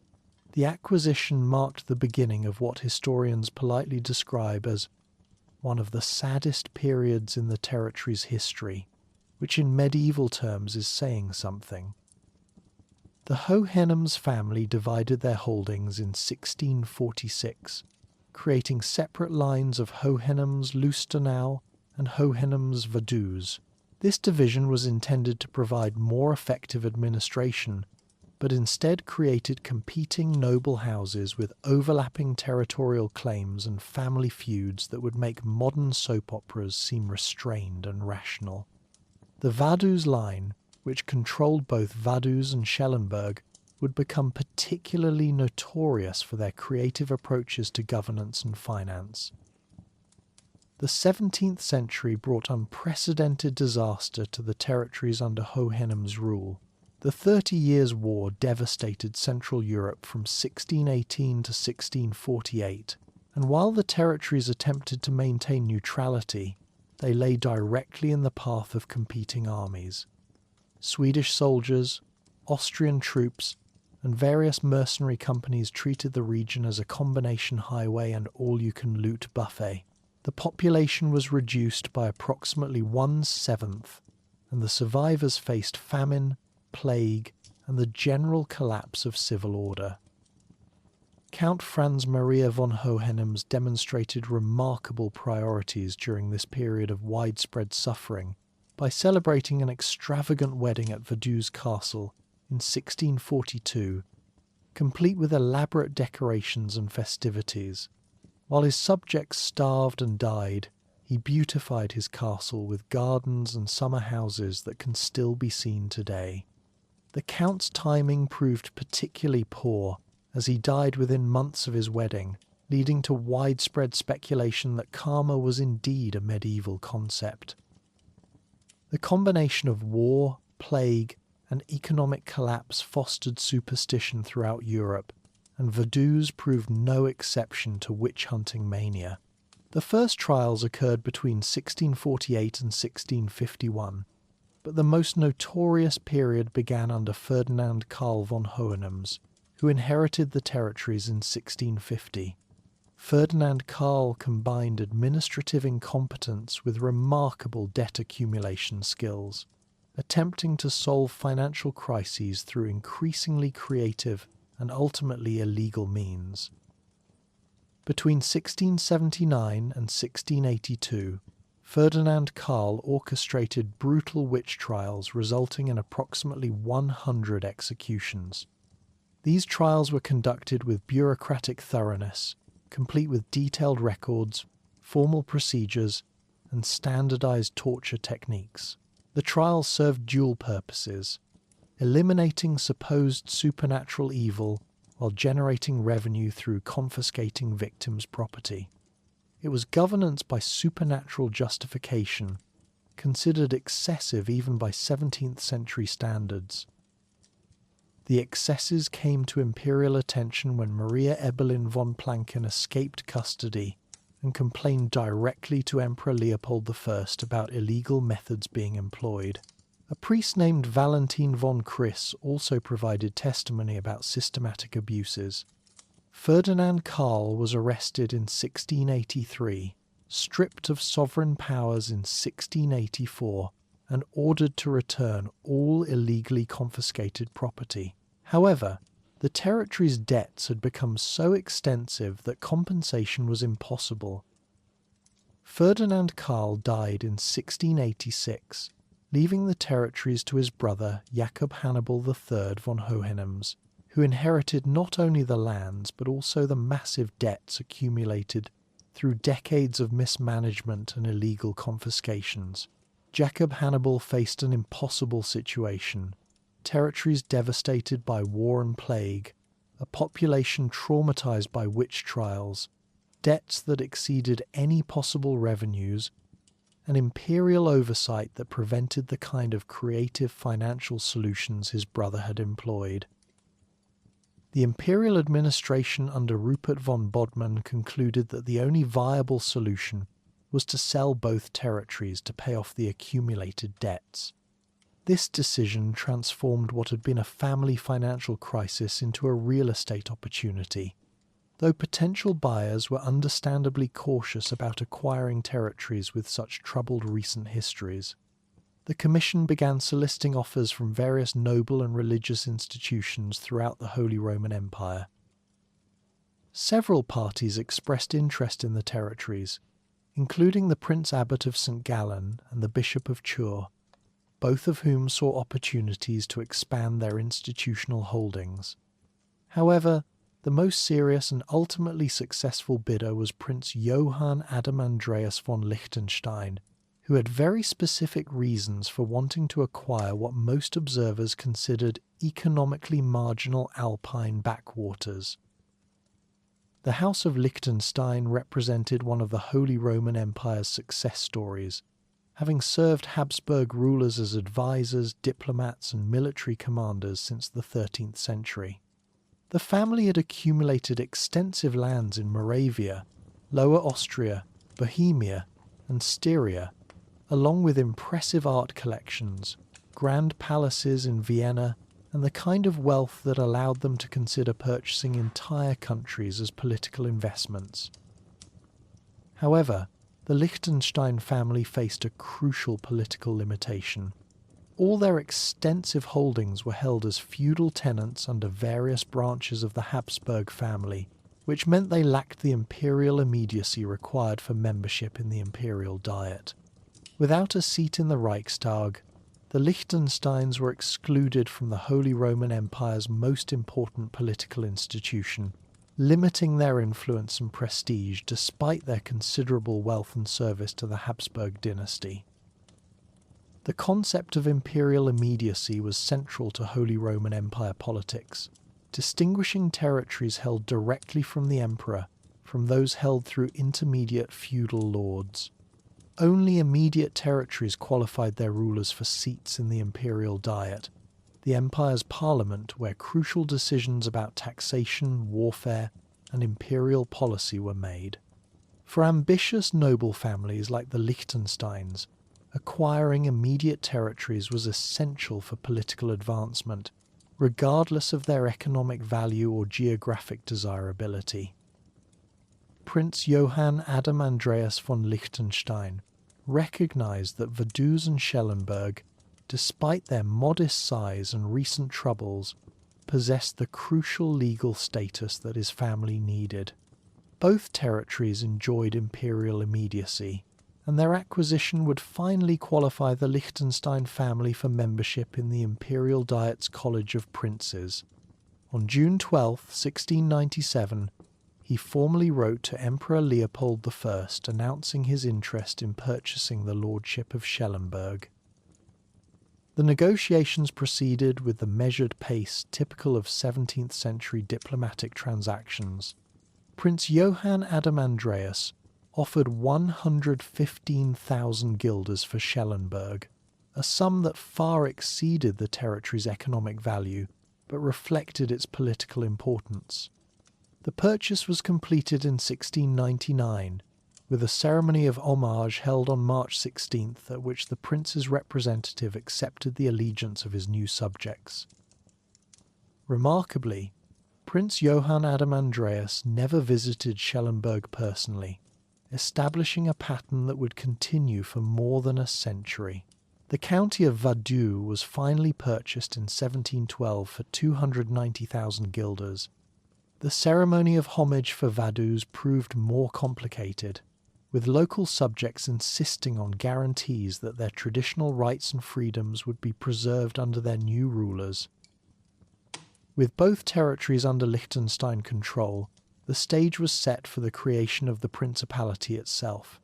The acquisition marked the beginning of what historians politely describe as one of the saddest periods in the territory's history, which in medieval terms is saying something. The Hohenems family divided their holdings in 1646, creating separate lines of Hohenems Lustenau and Hohenems Vaduz. This division was intended to provide more effective administration, but instead created competing noble houses with overlapping territorial claims and family feuds that would make modern soap operas seem restrained and rational. The Vaduz line, which controlled both Vaduz and Schellenberg, would become particularly notorious for their creative approaches to governance and finance. The 17th century brought unprecedented disaster to the territories under Hohenems' rule. The 30 Years' War devastated Central Europe from 1618 to 1648, and while the territories attempted to maintain neutrality, they lay directly in the path of competing armies. Swedish soldiers, Austrian troops, and various mercenary companies treated the region as a combination highway and all-you-can-loot buffet. The population was reduced by approximately 1/7, and the survivors faced famine, plague, and the general collapse of civil order. Count Franz Maria von Hohenems demonstrated remarkable priorities during this period of widespread suffering by celebrating an extravagant wedding at Vaduz Castle in 1642, complete with elaborate decorations and festivities. While his subjects starved and died, he beautified his castle with gardens and summer houses that can still be seen today. The Count's timing proved particularly poor, as he died within months of his wedding, leading to widespread speculation that karma was indeed a medieval concept. The combination of war, plague, and economic collapse fostered superstition throughout Europe, and Vaduz proved no exception to witch-hunting mania. The first trials occurred between 1648 and 1651, but the most notorious period began under Ferdinand Karl von Hohenems, who inherited the territories in 1650. Ferdinand Karl combined administrative incompetence with remarkable debt accumulation skills, attempting to solve financial crises through increasingly creative and ultimately illegal means. Between 1679 and 1682, Ferdinand Karl orchestrated brutal witch trials resulting in approximately 100 executions. These trials were conducted with bureaucratic thoroughness, complete with detailed records, formal procedures, and standardized torture techniques. The trials served dual purposes: eliminating supposed supernatural evil while generating revenue through confiscating victims' property. It was governance by supernatural justification, considered excessive even by 17th century standards. The excesses came to imperial attention when Maria Eberlin von Plancken escaped custody and complained directly to Emperor Leopold I about illegal methods being employed. A priest named Valentin von Kriss also provided testimony about systematic abuses. Ferdinand Karl was arrested in 1683, stripped of sovereign powers in 1684, and ordered to return all illegally confiscated property. However, the territory's debts had become so extensive that compensation was impossible. Ferdinand Karl died in 1686, leaving the territories to his brother Jakob Hannibal III von Hohenems, who inherited not only the lands but also the massive debts accumulated through decades of mismanagement and illegal confiscations. Jakob Hannibal faced an impossible situation: territories devastated by war and plague, a population traumatized by witch trials, debts that exceeded any possible revenues, an imperial oversight that prevented the kind of creative financial solutions his brother had employed. The imperial administration under Rupert von Bodman concluded that the only viable solution was to sell both territories to pay off the accumulated debts. This decision transformed what had been a family financial crisis into a real estate opportunity, though potential buyers were understandably cautious about acquiring territories with such troubled recent histories. The commission began soliciting offers from various noble and religious institutions throughout the Holy Roman Empire. Several parties expressed interest in the territories, including the Prince Abbot of St. Gallen and the Bishop of Chur, both of whom saw opportunities to expand their institutional holdings. However, the most serious and ultimately successful bidder was Prince Johann Adam Andreas von Liechtenstein, who had very specific reasons for wanting to acquire what most observers considered economically marginal Alpine backwaters. The House of Liechtenstein represented one of the Holy Roman Empire's success stories, having served Habsburg rulers as advisors, diplomats, and military commanders since the 13th century. The family had accumulated extensive lands in Moravia, Lower Austria, Bohemia, and Styria, along with impressive art collections, grand palaces in Vienna, and the kind of wealth that allowed them to consider purchasing entire countries as political investments. However, the Liechtenstein family faced a crucial political limitation. All their extensive holdings were held as feudal tenants under various branches of the Habsburg family, which meant they lacked the imperial immediacy required for membership in the imperial diet. Without a seat in the Reichstag, the Liechtensteins were excluded from the Holy Roman Empire's most important political institution, limiting their influence and prestige despite their considerable wealth and service to the Habsburg dynasty. The concept of imperial immediacy was central to Holy Roman Empire politics, distinguishing territories held directly from the emperor from those held through intermediate feudal lords. Only immediate territories qualified their rulers for seats in the imperial diet, the empire's parliament where crucial decisions about taxation, warfare, and imperial policy were made. For ambitious noble families like the Liechtensteins, acquiring immediate territories was essential for political advancement, regardless of their economic value or geographic desirability. Prince Johann Adam Andreas von Liechtenstein recognized that Vaduz and Schellenberg, despite their modest size and recent troubles, possessed the crucial legal status that his family needed. Both territories enjoyed imperial immediacy, and their acquisition would finally qualify the Liechtenstein family for membership in the Imperial Diet's College of Princes. On June 12, 1697, he formally wrote to Emperor Leopold I announcing his interest in purchasing the lordship of Schellenberg. The negotiations proceeded with the measured pace typical of 17th century diplomatic transactions. Prince Johann Adam Andreas offered 115,000 guilders for Schellenberg, a sum that far exceeded the territory's economic value but reflected its political importance. The purchase was completed in 1699, with a ceremony of homage held on March 16th at which the prince's representative accepted the allegiance of his new subjects. Remarkably, Prince Johann Adam Andreas never visited Schellenberg personally, establishing a pattern that would continue for more than a century. The county of Vaduz was finally purchased in 1712 for 290,000 guilders. The ceremony of homage for Vaduz proved more complicated, with local subjects insisting on guarantees that their traditional rights and freedoms would be preserved under their new rulers. With both territories under Liechtenstein control, the stage was set for the creation of the Principality itself.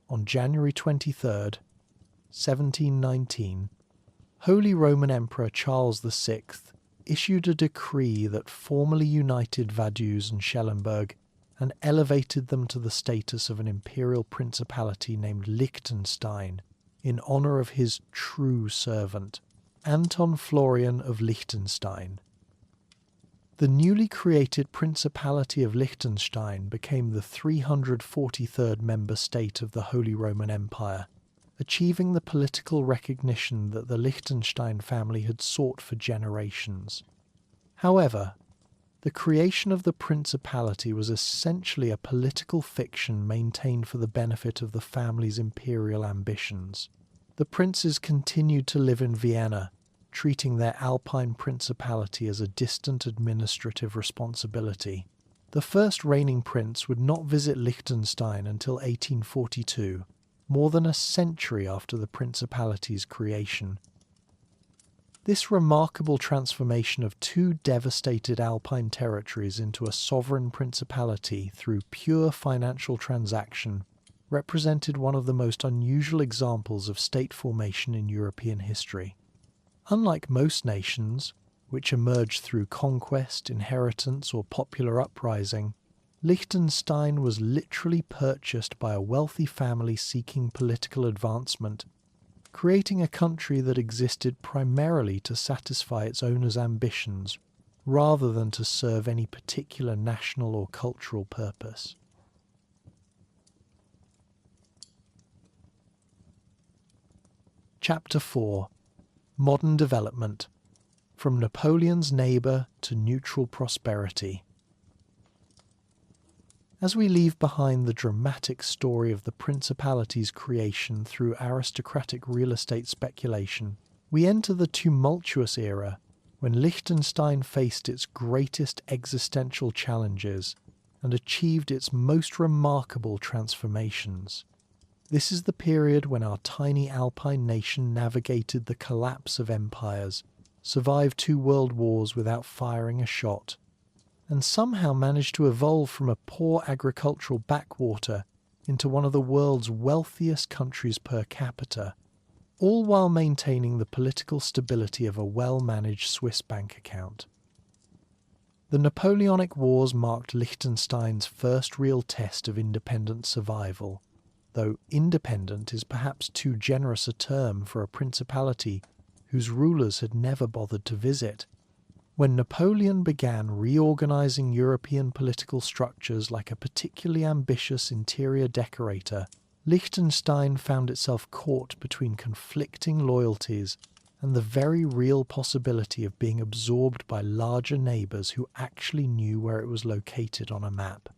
On January 23, 1719, Holy Roman Emperor Charles VI issued a decree that formally united Vaduz and Schellenberg and elevated them to the status of an imperial principality named Liechtenstein in honour of his true servant, Anton Florian of Liechtenstein. The newly created Principality of Liechtenstein became the 343rd member state of the Holy Roman Empire, achieving the political recognition that the Liechtenstein family had sought for generations. However, the creation of the Principality was essentially a political fiction maintained for the benefit of the family's imperial ambitions. The princes continued to live in Vienna, treating their Alpine Principality as a distant administrative responsibility. The first reigning prince would not visit Liechtenstein until 1842, more than a century after the Principality's creation. This remarkable transformation of two devastated Alpine territories into a sovereign principality through pure financial transaction represented one of the most unusual examples of state formation in European history. Unlike most nations, which emerged through conquest, inheritance, or popular uprising, Liechtenstein was literally purchased by a wealthy family seeking political advancement, creating a country that existed primarily to satisfy its owners' ambitions rather than to serve any particular national or cultural purpose. Chapter 4: Modern Development: From Napoleon's Neighbour to Neutral Prosperity. As we leave behind the dramatic story of the Principality's creation through aristocratic real estate speculation, we enter the tumultuous era when Liechtenstein faced its greatest existential challenges and achieved its most remarkable transformations. This is the period when our tiny Alpine nation navigated the collapse of empires, survived 2 world wars without firing a shot, and somehow managed to evolve from a poor agricultural backwater into one of the world's wealthiest countries per capita, all while maintaining the political stability of a well-managed Swiss bank account. The Napoleonic Wars marked Liechtenstein's first real test of independent survival, though independent is perhaps too generous a term for a principality whose rulers had never bothered to visit. When Napoleon began reorganizing European political structures like a particularly ambitious interior decorator, Liechtenstein found itself caught between conflicting loyalties and the very real possibility of being absorbed by larger neighbours who actually knew where it was located on a map.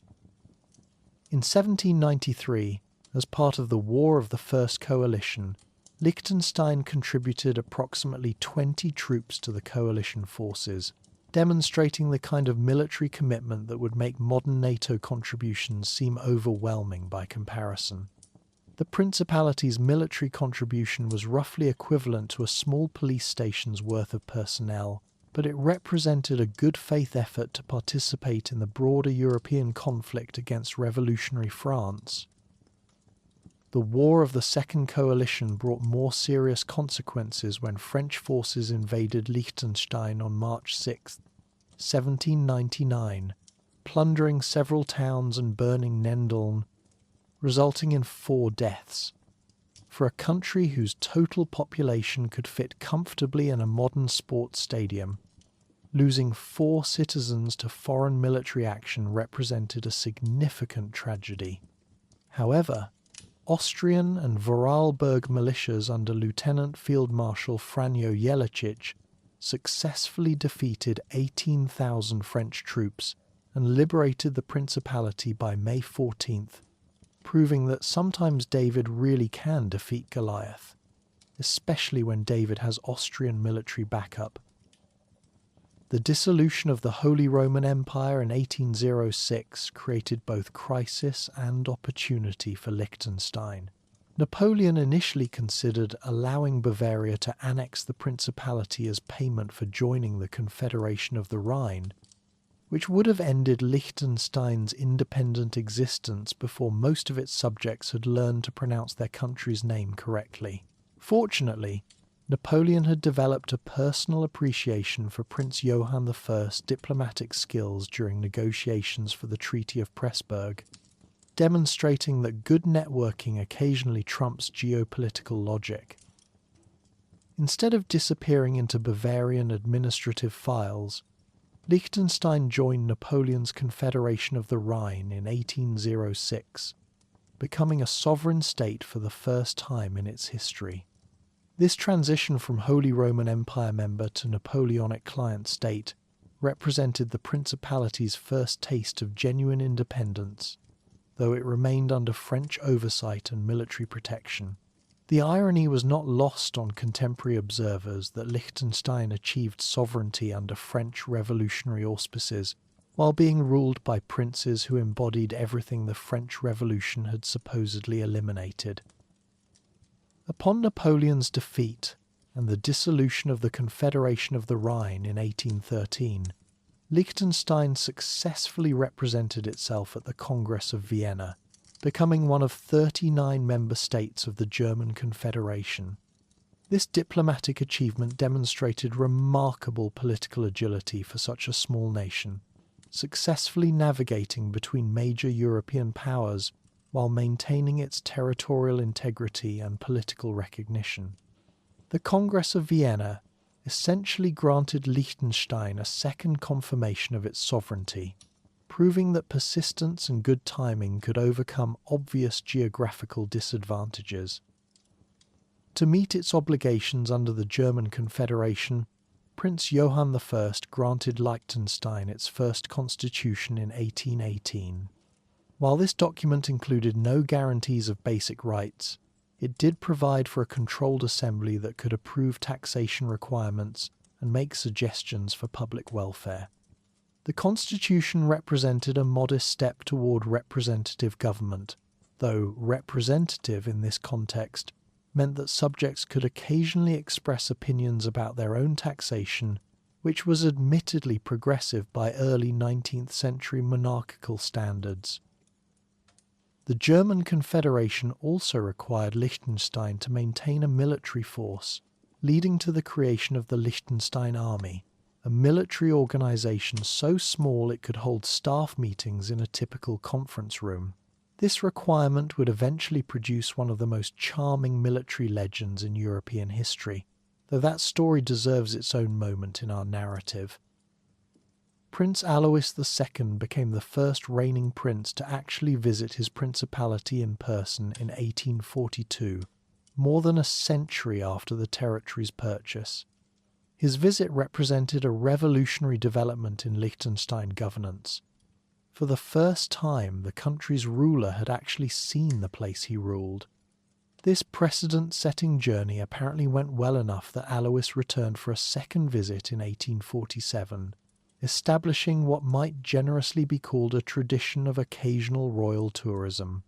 In 1793, as part of the War of the First Coalition, Liechtenstein contributed approximately 20 troops to the coalition forces, demonstrating the kind of military commitment that would make modern NATO contributions seem overwhelming by comparison. The Principality's military contribution was roughly equivalent to a small police station's worth of personnel, but it represented a good faith effort to participate in the broader European conflict against revolutionary France. The War of the Second Coalition brought more serious consequences when French forces invaded Liechtenstein on March 6, 1799, plundering several towns and burning Nendeln, resulting in 4 deaths. For a country whose total population could fit comfortably in a modern sports stadium, losing 4 citizens to foreign military action represented a significant tragedy. However, Austrian and Vorarlberg militias under Lieutenant Field Marshal Franjo Jelačić successfully defeated 18,000 French troops and liberated the Principality by May 14th, proving that sometimes David really can defeat Goliath, especially when David has Austrian military backup. The dissolution of the Holy Roman Empire in 1806 created both crisis and opportunity for Liechtenstein. Napoleon initially considered allowing Bavaria to annex the Principality as payment for joining the Confederation of the Rhine, which would have ended Liechtenstein's independent existence before most of its subjects had learned to pronounce their country's name correctly. Fortunately, Napoleon had developed a personal appreciation for Prince Johann I's diplomatic skills during negotiations for the Treaty of Pressburg, demonstrating that good networking occasionally trumps geopolitical logic. Instead of disappearing into Bavarian administrative files, Liechtenstein joined Napoleon's Confederation of the Rhine in 1806, becoming a sovereign state for the first time in its history. This transition from Holy Roman Empire member to Napoleonic client state represented the Principality's first taste of genuine independence, though it remained under French oversight and military protection. The irony was not lost on contemporary observers that Liechtenstein achieved sovereignty under French revolutionary auspices, while being ruled by princes who embodied everything the French Revolution had supposedly eliminated. Upon Napoleon's defeat and the dissolution of the Confederation of the Rhine in 1813, Liechtenstein successfully represented itself at the Congress of Vienna, becoming one of 39 member states of the German Confederation. This diplomatic achievement demonstrated remarkable political agility for such a small nation, successfully navigating between major European powers while maintaining its territorial integrity and political recognition. The Congress of Vienna essentially granted Liechtenstein a second confirmation of its sovereignty, proving that persistence and good timing could overcome obvious geographical disadvantages. To meet its obligations under the German Confederation, Prince Johann I granted Liechtenstein its first constitution in 1818. While this document included no guarantees of basic rights, it did provide for a controlled assembly that could approve taxation requirements and make suggestions for public welfare. The constitution represented a modest step toward representative government, though representative in this context meant that subjects could occasionally express opinions about their own taxation, which was admittedly progressive by early 19th century monarchical standards. The German Confederation also required Liechtenstein to maintain a military force, leading to the creation of the Liechtenstein Army, a military organization so small it could hold staff meetings in a typical conference room. This requirement would eventually produce one of the most charming military legends in European history, though that story deserves its own moment in our narrative. Prince Alois II became the first reigning prince to actually visit his principality in person in 1842, more than a century after the territory's purchase. His visit represented a revolutionary development in Liechtenstein governance. For the first time, the country's ruler had actually seen the place he ruled. This precedent-setting journey apparently went well enough that Alois returned for a second visit in 1847, establishing what might generously be called a tradition of occasional royal tourism.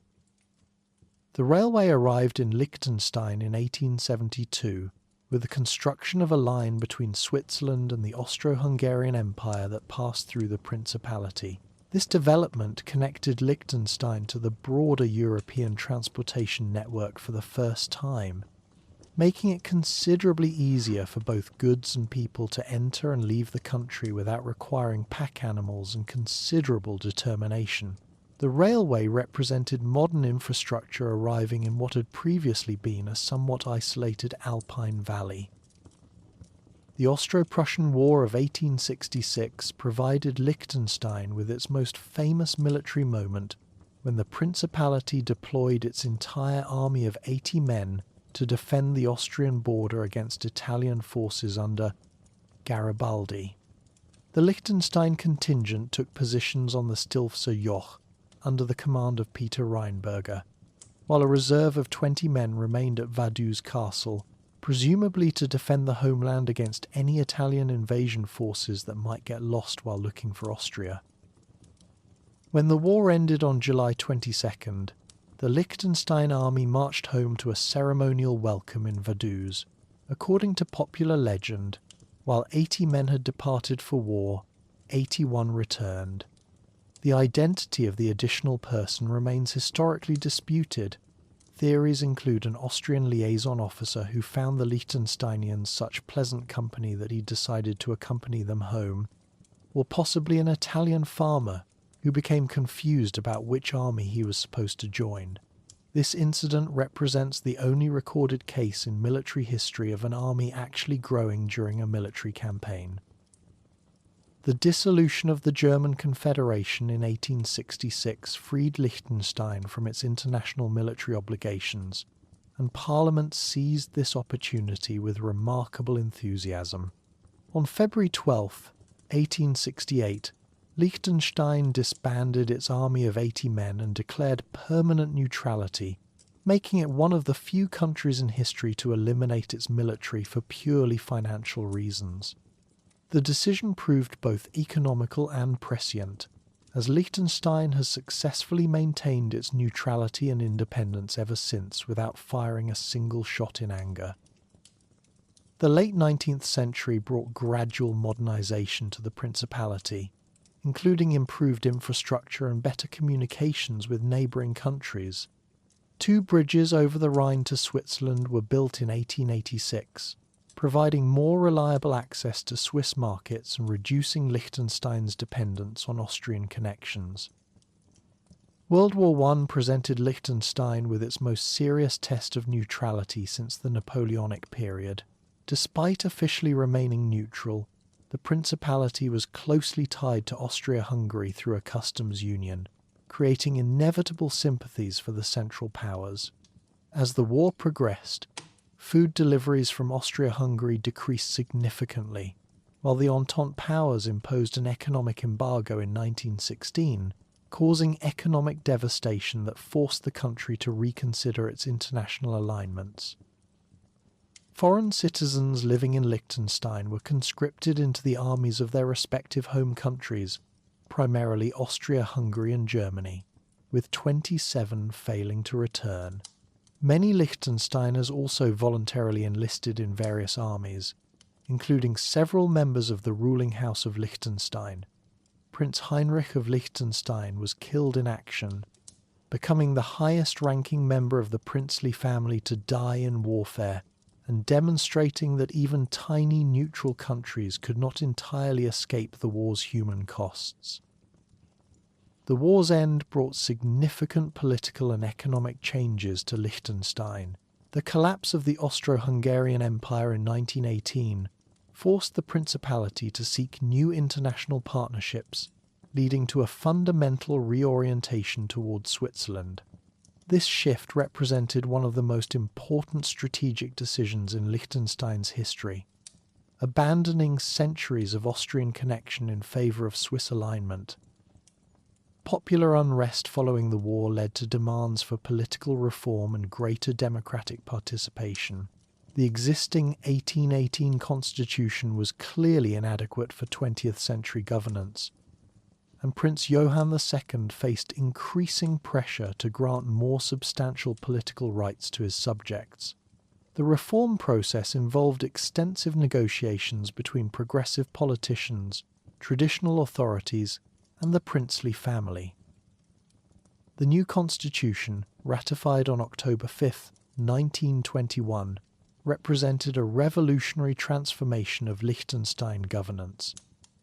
The railway arrived in Liechtenstein in 1872, with the construction of a line between Switzerland and the Austro-Hungarian Empire that passed through the Principality. This development connected Liechtenstein to the broader European transportation network for the first time, making it considerably easier for both goods and people to enter and leave the country without requiring pack animals and considerable determination. The railway represented modern infrastructure arriving in what had previously been a somewhat isolated Alpine valley. The Austro-Prussian War of 1866 provided Liechtenstein with its most famous military moment when the Principality deployed its entire army of 80 men to defend the Austrian border against Italian forces under Garibaldi. The Liechtenstein contingent took positions on the Stilfser Joch under the command of Peter Rheinberger, while a reserve of 20 men remained at Vaduz Castle, presumably to defend the homeland against any Italian invasion forces that might get lost while looking for Austria. When the war ended on July 22nd, the Liechtenstein army marched home to a ceremonial welcome in Vaduz. According to popular legend, while 80 men had departed for war, 81 returned. The identity of the additional person remains historically disputed. Theories include an Austrian liaison officer who found the Liechtensteinians such pleasant company that he decided to accompany them home, or possibly an Italian farmer who became confused about which army he was supposed to join. This incident represents the only recorded case in military history of an army actually growing during a military campaign. The dissolution of the German Confederation in 1866 freed Liechtenstein from its international military obligations, and Parliament seized this opportunity with remarkable enthusiasm. On February 12, 1868, Liechtenstein disbanded its army of 80 men and declared permanent neutrality, making it one of the few countries in history to eliminate its military for purely financial reasons. The decision proved both economical and prescient, as Liechtenstein has successfully maintained its neutrality and independence ever since without firing a single shot in anger. The late 19th century brought gradual modernization to the Principality, including improved infrastructure and better communications with neighbouring countries. 2 bridges over the Rhine to Switzerland were built in 1886, providing more reliable access to Swiss markets and reducing Liechtenstein's dependence on Austrian connections. World War I presented Liechtenstein with its most serious test of neutrality since the Napoleonic period. Despite officially remaining neutral, the Principality was closely tied to Austria-Hungary through a customs union, creating inevitable sympathies for the Central Powers. As the war progressed, food deliveries from Austria-Hungary decreased significantly, while the Entente powers imposed an economic embargo in 1916, causing economic devastation that forced the country to reconsider its international alignments. Foreign citizens living in Liechtenstein were conscripted into the armies of their respective home countries, primarily Austria, Hungary and Germany, with 27 failing to return. Many Liechtensteiners also voluntarily enlisted in various armies, including several members of the ruling House of Liechtenstein. Prince Heinrich of Liechtenstein was killed in action, becoming the highest-ranking member of the princely family to die in warfare, and demonstrating that even tiny neutral countries could not entirely escape the war's human costs. The war's end brought significant political and economic changes to Liechtenstein. The collapse of the Austro-Hungarian Empire in 1918 forced the Principality to seek new international partnerships, leading to a fundamental reorientation towards Switzerland. This shift represented one of the most important strategic decisions in Liechtenstein's history, abandoning centuries of Austrian connection in favour of Swiss alignment. Popular unrest following the war led to demands for political reform and greater democratic participation. The existing 1818 constitution was clearly inadequate for 20th century governance, and Prince Johann II faced increasing pressure to grant more substantial political rights to his subjects. The reform process involved extensive negotiations between progressive politicians, traditional authorities, and the princely family. The new constitution, ratified on October 5, 1921, represented a revolutionary transformation of Liechtenstein governance.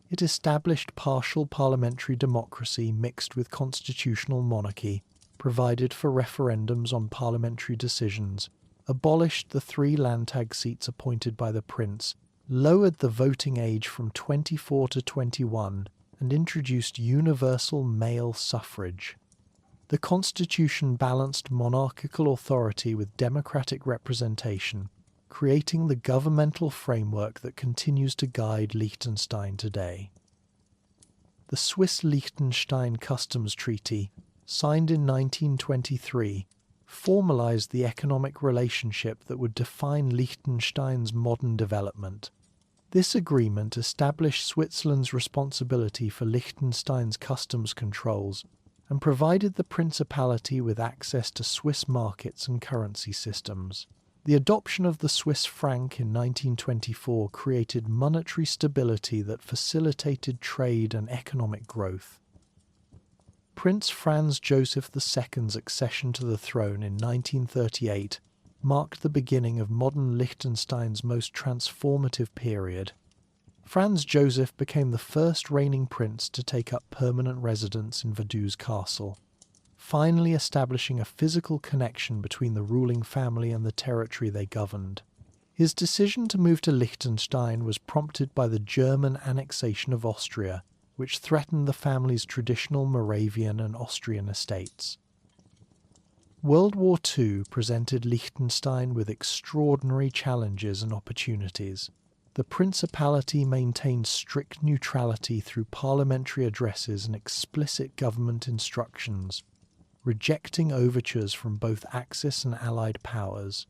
It established partial parliamentary democracy mixed with constitutional monarchy, provided for referendums on parliamentary decisions, abolished the 3 Landtag seats appointed by the prince, lowered the voting age from 24 to 21, and introduced universal male suffrage. The constitution balanced monarchical authority with democratic representation, creating the governmental framework that continues to guide Liechtenstein today. The Swiss-Liechtenstein Customs Treaty, signed in 1923, formalized the economic relationship that would define Liechtenstein's modern development. This agreement established Switzerland's responsibility for Liechtenstein's customs controls and provided the Principality with access to Swiss markets and currency systems. The adoption of the Swiss franc in 1924 created monetary stability that facilitated trade and economic growth. Prince Franz Joseph II's accession to the throne in 1938 marked the beginning of modern Liechtenstein's most transformative period. Franz Joseph became the first reigning prince to take up permanent residence in Vaduz Castle, finally establishing a physical connection between the ruling family and the territory they governed. His decision to move to Liechtenstein was prompted by the German annexation of Austria, which threatened the family's traditional Moravian and Austrian estates. World War II presented Liechtenstein with extraordinary challenges and opportunities. The Principality maintained strict neutrality through parliamentary addresses and explicit government instructions, rejecting overtures from both Axis and Allied powers.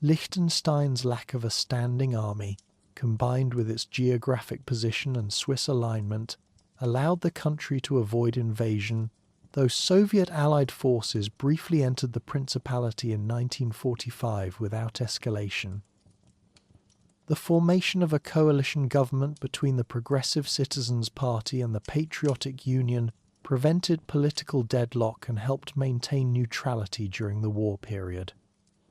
Liechtenstein's lack of a standing army, combined with its geographic position and Swiss alignment, allowed the country to avoid invasion, though Soviet Allied forces briefly entered the Principality in 1945 without escalation. The formation of a coalition government between the Progressive Citizens Party and the Patriotic Union prevented political deadlock and helped maintain neutrality during the war period.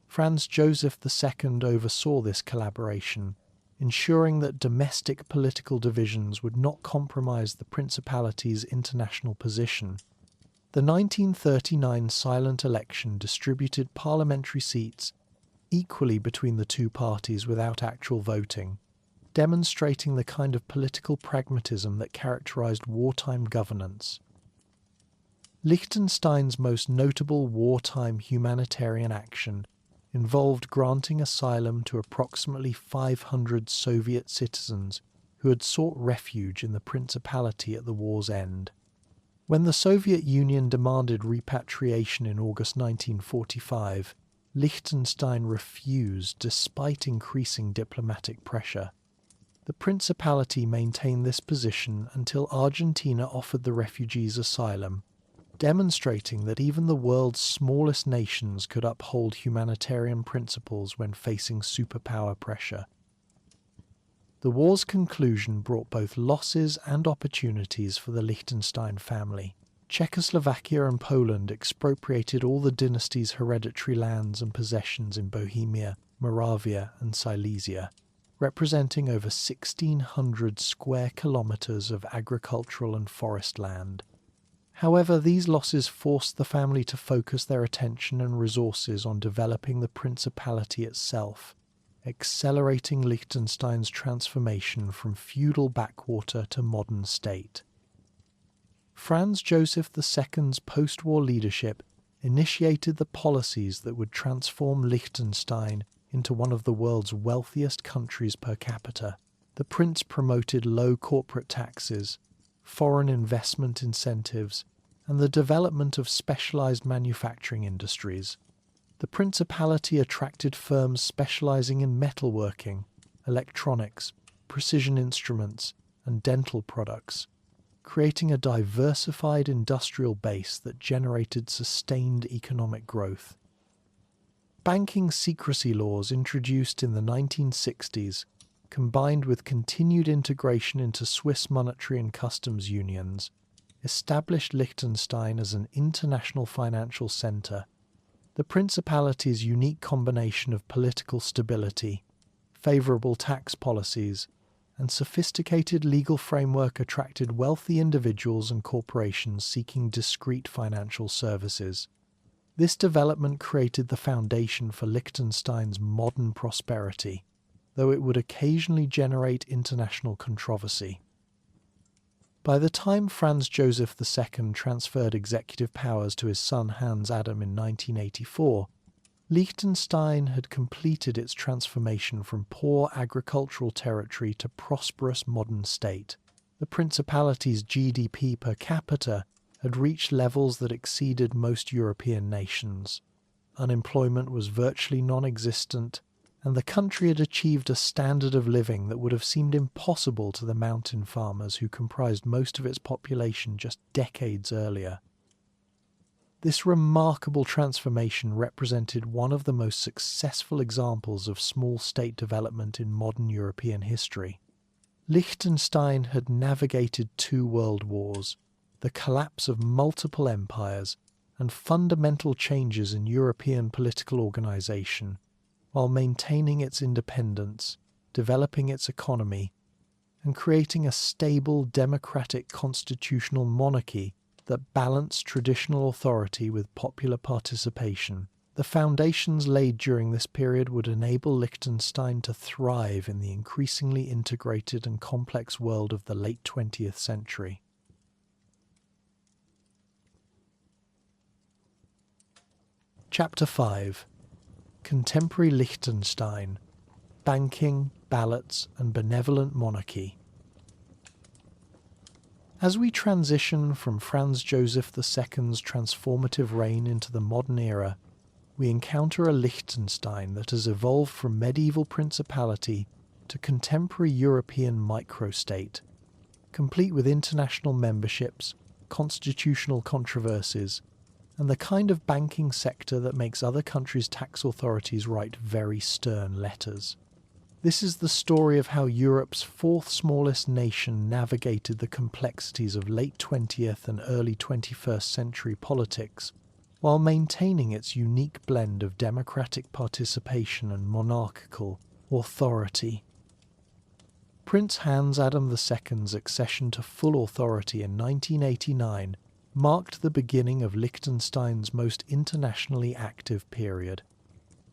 Franz Joseph II oversaw this collaboration, ensuring that domestic political divisions would not compromise the Principality's international position. The 1939 silent election distributed parliamentary seats equally between the two parties without actual voting, demonstrating the kind of political pragmatism that characterized wartime governance. Liechtenstein's most notable wartime humanitarian action involved granting asylum to approximately 500 Soviet citizens who had sought refuge in the Principality at the war's end. When the Soviet Union demanded repatriation in August 1945, Liechtenstein refused despite increasing diplomatic pressure. The Principality maintained this position until Argentina offered the refugees asylum, demonstrating that even the world's smallest nations could uphold humanitarian principles when facing superpower pressure. The war's conclusion brought both losses and opportunities for the Liechtenstein family. Czechoslovakia and Poland expropriated all the dynasty's hereditary lands and possessions in Bohemia, Moravia and Silesia, representing over 1,600 square kilometers of agricultural and forest land. However, these losses forced the family to focus their attention and resources on developing the Principality itself, accelerating Liechtenstein's transformation from feudal backwater to modern state. Franz Joseph II's post-war leadership initiated the policies that would transform Liechtenstein into one of the world's wealthiest countries per capita. The prince promoted low corporate taxes, foreign investment incentives, and the development of specialized manufacturing industries. The Principality attracted firms specializing in metalworking, electronics, precision instruments, and dental products, creating a diversified industrial base that generated sustained economic growth. Banking secrecy laws introduced in the 1960s, combined with continued integration into Swiss monetary and customs unions, established Liechtenstein as an international financial centre. The Principality's unique combination of political stability, favourable tax policies, and sophisticated legal framework attracted wealthy individuals and corporations seeking discreet financial services. This development created the foundation for Liechtenstein's modern prosperity, though it would occasionally generate international controversy. By the time Franz Joseph II transferred executive powers to his son Hans Adam in 1984, Liechtenstein had completed its transformation from poor agricultural territory to prosperous modern state. The Principality's GDP per capita had reached levels that exceeded most European nations. Unemployment was virtually non-existent, and the country had achieved a standard of living that would have seemed impossible to the mountain farmers who comprised most of its population just decades earlier. This remarkable transformation represented one of the most successful examples of small state development in modern European history. Liechtenstein had navigated 2 world wars, the collapse of multiple empires, and fundamental changes in European political organization, while maintaining its independence, developing its economy, and creating a stable democratic constitutional monarchy that balanced traditional authority with popular participation. The foundations laid during this period would enable Liechtenstein to thrive in the increasingly integrated and complex world of the late 20th century. Chapter 5. Contemporary Liechtenstein: Banking, Ballots, and Benevolent Monarchy. As we transition from Franz Joseph II's transformative reign into the modern era, we encounter a Liechtenstein that has evolved from medieval principality to contemporary European microstate, complete with international memberships, constitutional controversies, and the kind of banking sector that makes other countries' tax authorities write very stern letters. This is the story of how Europe's 4th smallest nation navigated the complexities of late 20th and early 21st century politics, while maintaining its unique blend of democratic participation and monarchical authority. Prince Hans Adam II's accession to full authority in 1989 marked the beginning of Liechtenstein's most internationally active period.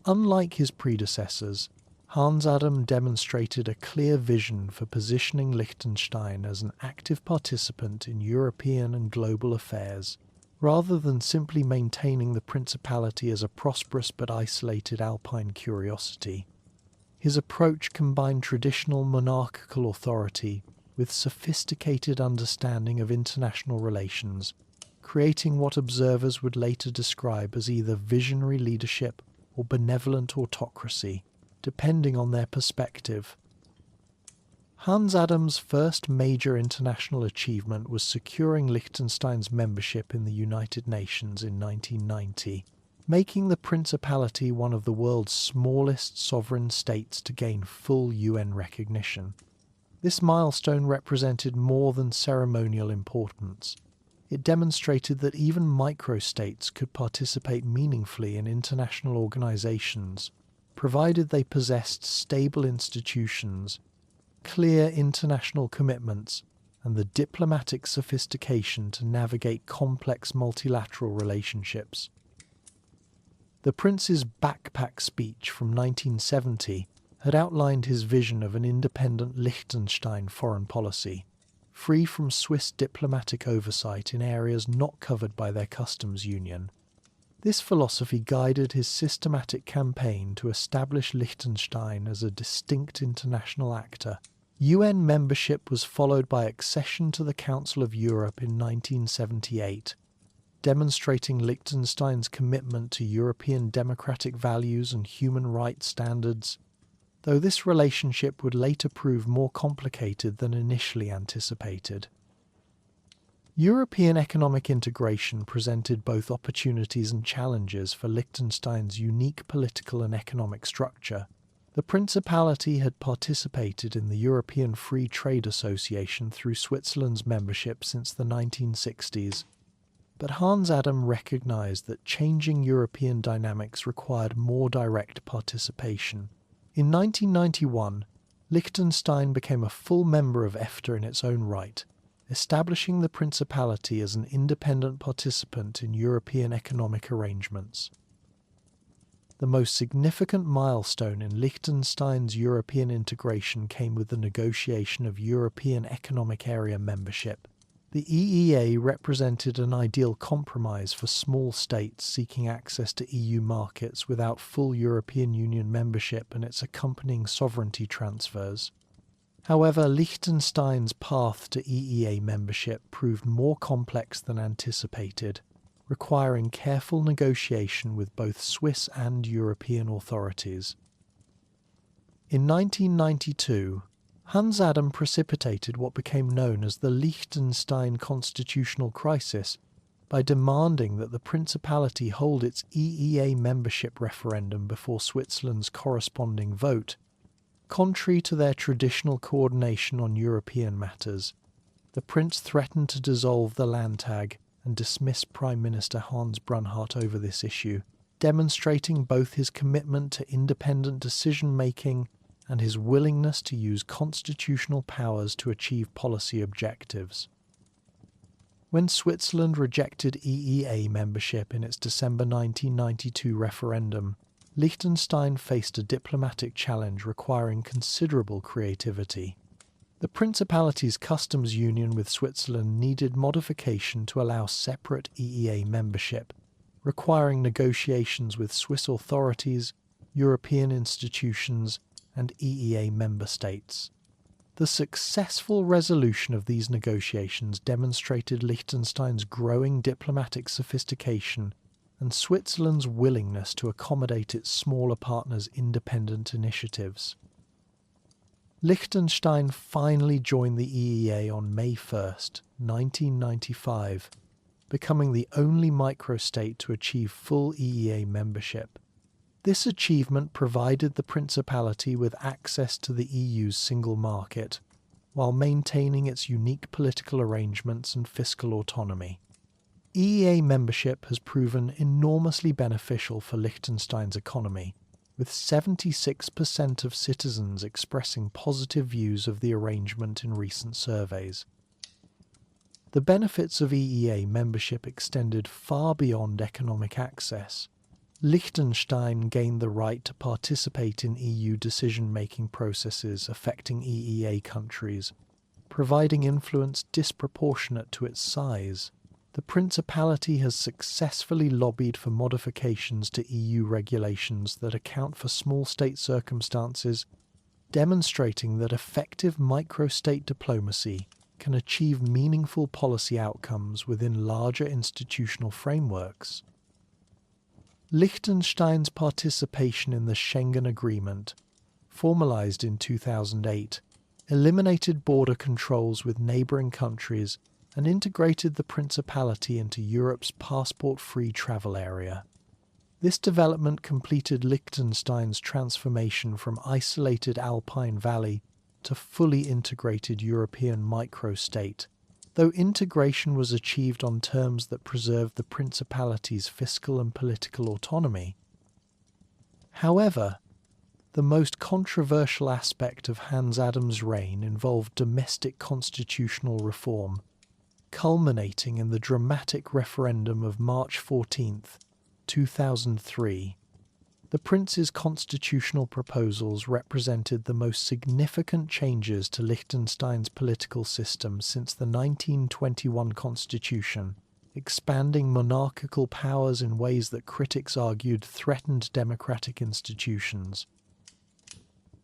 Unlike his predecessors, Hans Adam demonstrated a clear vision for positioning Liechtenstein as an active participant in European and global affairs, rather than simply maintaining the principality as a prosperous but isolated Alpine curiosity. His approach combined traditional monarchical authority with sophisticated understanding of international relations, creating what observers would later describe as either visionary leadership or benevolent autocracy, depending on their perspective. Hans Adam's first major international achievement was securing Liechtenstein's membership in the United Nations in 1990, making the Principality one of the world's smallest sovereign states to gain full UN recognition. This milestone represented more than ceremonial importance. It demonstrated that even microstates could participate meaningfully in international organizations, provided they possessed stable institutions, clear international commitments, and the diplomatic sophistication to navigate complex multilateral relationships. The Prince's backpack speech from 1970 had outlined his vision of an independent Liechtenstein foreign policy, free from Swiss diplomatic oversight in areas not covered by their customs union. This philosophy guided his systematic campaign to establish Liechtenstein as a distinct international actor. UN membership was followed by accession to the Council of Europe in 1978, demonstrating Liechtenstein's commitment to European democratic values and human rights standards, though this relationship would later prove more complicated than initially anticipated. European economic integration presented both opportunities and challenges for Liechtenstein's unique political and economic structure. The Principality had participated in the European Free Trade Association through Switzerland's membership since the 1960s, but Hans Adam recognized that changing European dynamics required more direct participation. In 1991, Liechtenstein became a full member of EFTA in its own right, establishing the Principality as an independent participant in European economic arrangements. The most significant milestone in Liechtenstein's European integration came with the negotiation of European Economic Area membership. The EEA represented an ideal compromise for small states seeking access to EU markets without full European Union membership and its accompanying sovereignty transfers. However, Liechtenstein's path to EEA membership proved more complex than anticipated, requiring careful negotiation with both Swiss and European authorities. In 1992, Hans Adam precipitated what became known as the Liechtenstein constitutional crisis by demanding that the Principality hold its EEA membership referendum before Switzerland's corresponding vote. Contrary to their traditional coordination on European matters, the Prince threatened to dissolve the Landtag and dismiss Prime Minister Hans Brunhart over this issue, demonstrating both his commitment to independent decision-making and his willingness to use constitutional powers to achieve policy objectives. When Switzerland rejected EEA membership in its December 1992 referendum, Liechtenstein faced a diplomatic challenge requiring considerable creativity. The Principality's customs union with Switzerland needed modification to allow separate EEA membership, requiring negotiations with Swiss authorities, European institutions, and EEA member states. The successful resolution of these negotiations demonstrated Liechtenstein's growing diplomatic sophistication and Switzerland's willingness to accommodate its smaller partners' independent initiatives. Liechtenstein finally joined the EEA on May 1, 1995, becoming the only microstate to achieve full EEA membership. This achievement provided the Principality with access to the EU's single market, while maintaining its unique political arrangements and fiscal autonomy. EEA membership has proven enormously beneficial for Liechtenstein's economy, with 76% of citizens expressing positive views of the arrangement in recent surveys. The benefits of EEA membership extended far beyond economic access. Liechtenstein gained the right to participate in EU decision-making processes affecting EEA countries, providing influence disproportionate to its size. The Principality has successfully lobbied for modifications to EU regulations that account for small state circumstances, demonstrating that effective microstate diplomacy can achieve meaningful policy outcomes within larger institutional frameworks. Liechtenstein's participation in the Schengen Agreement, formalized in 2008, eliminated border controls with neighboring countries and integrated the Principality into Europe's passport-free travel area. This development completed Liechtenstein's transformation from isolated Alpine valley to fully integrated European microstate, though integration was achieved on terms that preserved the Principality's fiscal and political autonomy. However, the most controversial aspect of Hans Adam's reign involved domestic constitutional reform, culminating in the dramatic referendum of March 14, 2003. The Prince's constitutional proposals represented the most significant changes to Liechtenstein's political system since the 1921 constitution, expanding monarchical powers in ways that critics argued threatened democratic institutions.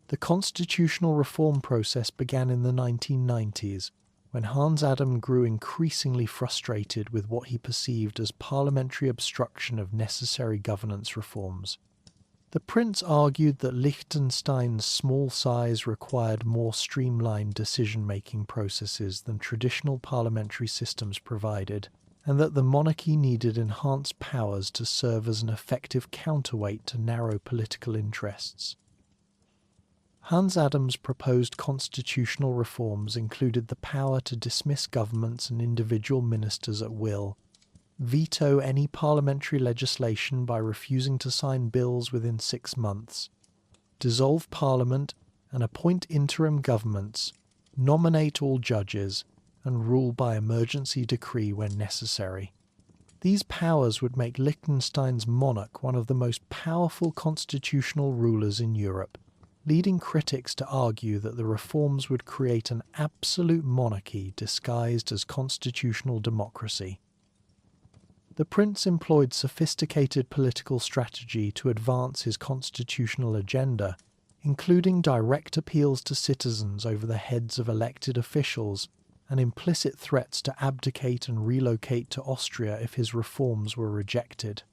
The constitutional reform process began in the 1990s, when Hans Adam grew increasingly frustrated with what he perceived as parliamentary obstruction of necessary governance reforms. The Prince argued that Liechtenstein's small size required more streamlined decision-making processes than traditional parliamentary systems provided, and that the monarchy needed enhanced powers to serve as an effective counterweight to narrow political interests. Hans Adam's proposed constitutional reforms included the power to dismiss governments and individual ministers at will, veto any parliamentary legislation by refusing to sign bills within 6 months, dissolve parliament and appoint interim governments, nominate all judges, and rule by emergency decree when necessary. These powers would make Liechtenstein's monarch one of the most powerful constitutional rulers in Europe, leading critics to argue that the reforms would create an absolute monarchy disguised as constitutional democracy. The prince employed sophisticated political strategy to advance his constitutional agenda, including direct appeals to citizens over the heads of elected officials and implicit threats to abdicate and relocate to Austria if his reforms were rejected.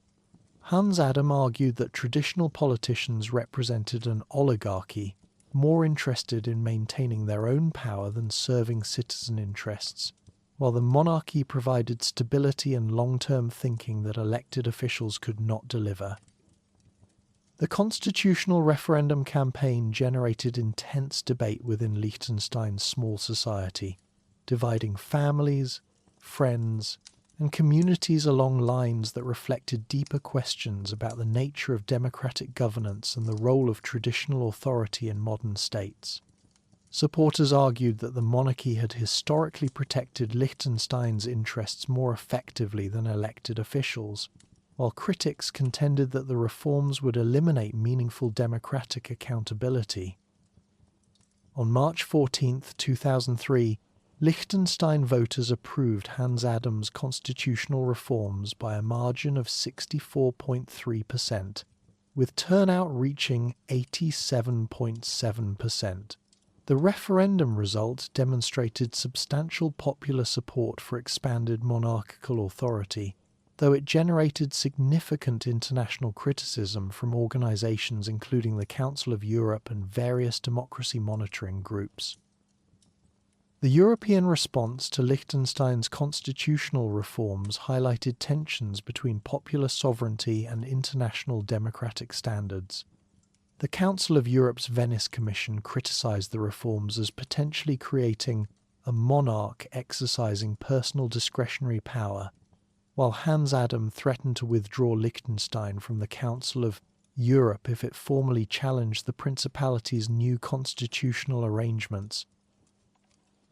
Hans Adam argued that traditional politicians represented an oligarchy, more interested in maintaining their own power than serving citizen interests, while the monarchy provided stability and long-term thinking that elected officials could not deliver. The constitutional referendum campaign generated intense debate within Liechtenstein's small society, dividing families, friends, and communities along lines that reflected deeper questions about the nature of democratic governance and the role of traditional authority in modern states. Supporters argued that the monarchy had historically protected Liechtenstein's interests more effectively than elected officials, while critics contended that the reforms would eliminate meaningful democratic accountability. On March 14, 2003, Liechtenstein voters approved Hans Adam's constitutional reforms by a margin of 64.3%, with turnout reaching 87.7%. The referendum result demonstrated substantial popular support for expanded monarchical authority, though it generated significant international criticism from organizations including the Council of Europe and various democracy monitoring groups. The European response to Liechtenstein's constitutional reforms highlighted tensions between popular sovereignty and international democratic standards. The Council of Europe's Venice Commission criticized the reforms as potentially creating a monarch exercising personal discretionary power, while Hans Adam threatened to withdraw Liechtenstein from the Council of Europe if it formally challenged the Principality's new constitutional arrangements.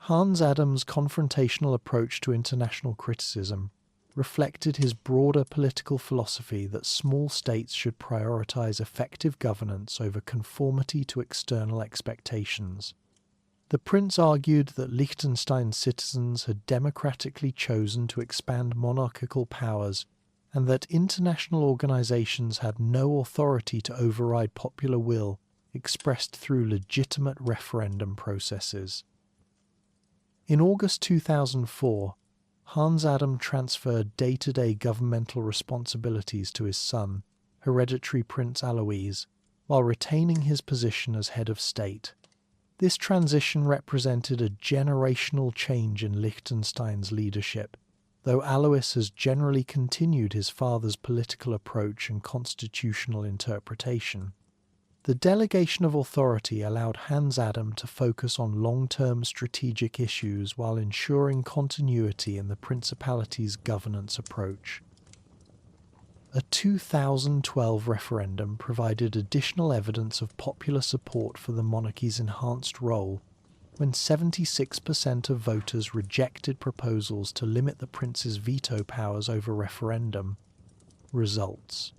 Hans Adam's confrontational approach to international criticism reflected his broader political philosophy that small states should prioritize effective governance over conformity to external expectations. The prince argued that Liechtenstein's citizens had democratically chosen to expand monarchical powers and that international organizations had no authority to override popular will expressed through legitimate referendum processes. In August 2004, Hans Adam transferred day-to-day governmental responsibilities to his son, hereditary Prince Alois, while retaining his position as head of state. This transition represented a generational change in Liechtenstein's leadership, though Alois has generally continued his father's political approach and constitutional interpretation. The delegation of authority allowed Hans Adam to focus on long-term strategic issues while ensuring continuity in the Principality's governance approach. A 2012 referendum provided additional evidence of popular support for the monarchy's enhanced role, when 76% of voters rejected proposals to limit the prince's veto powers over referendum. Results.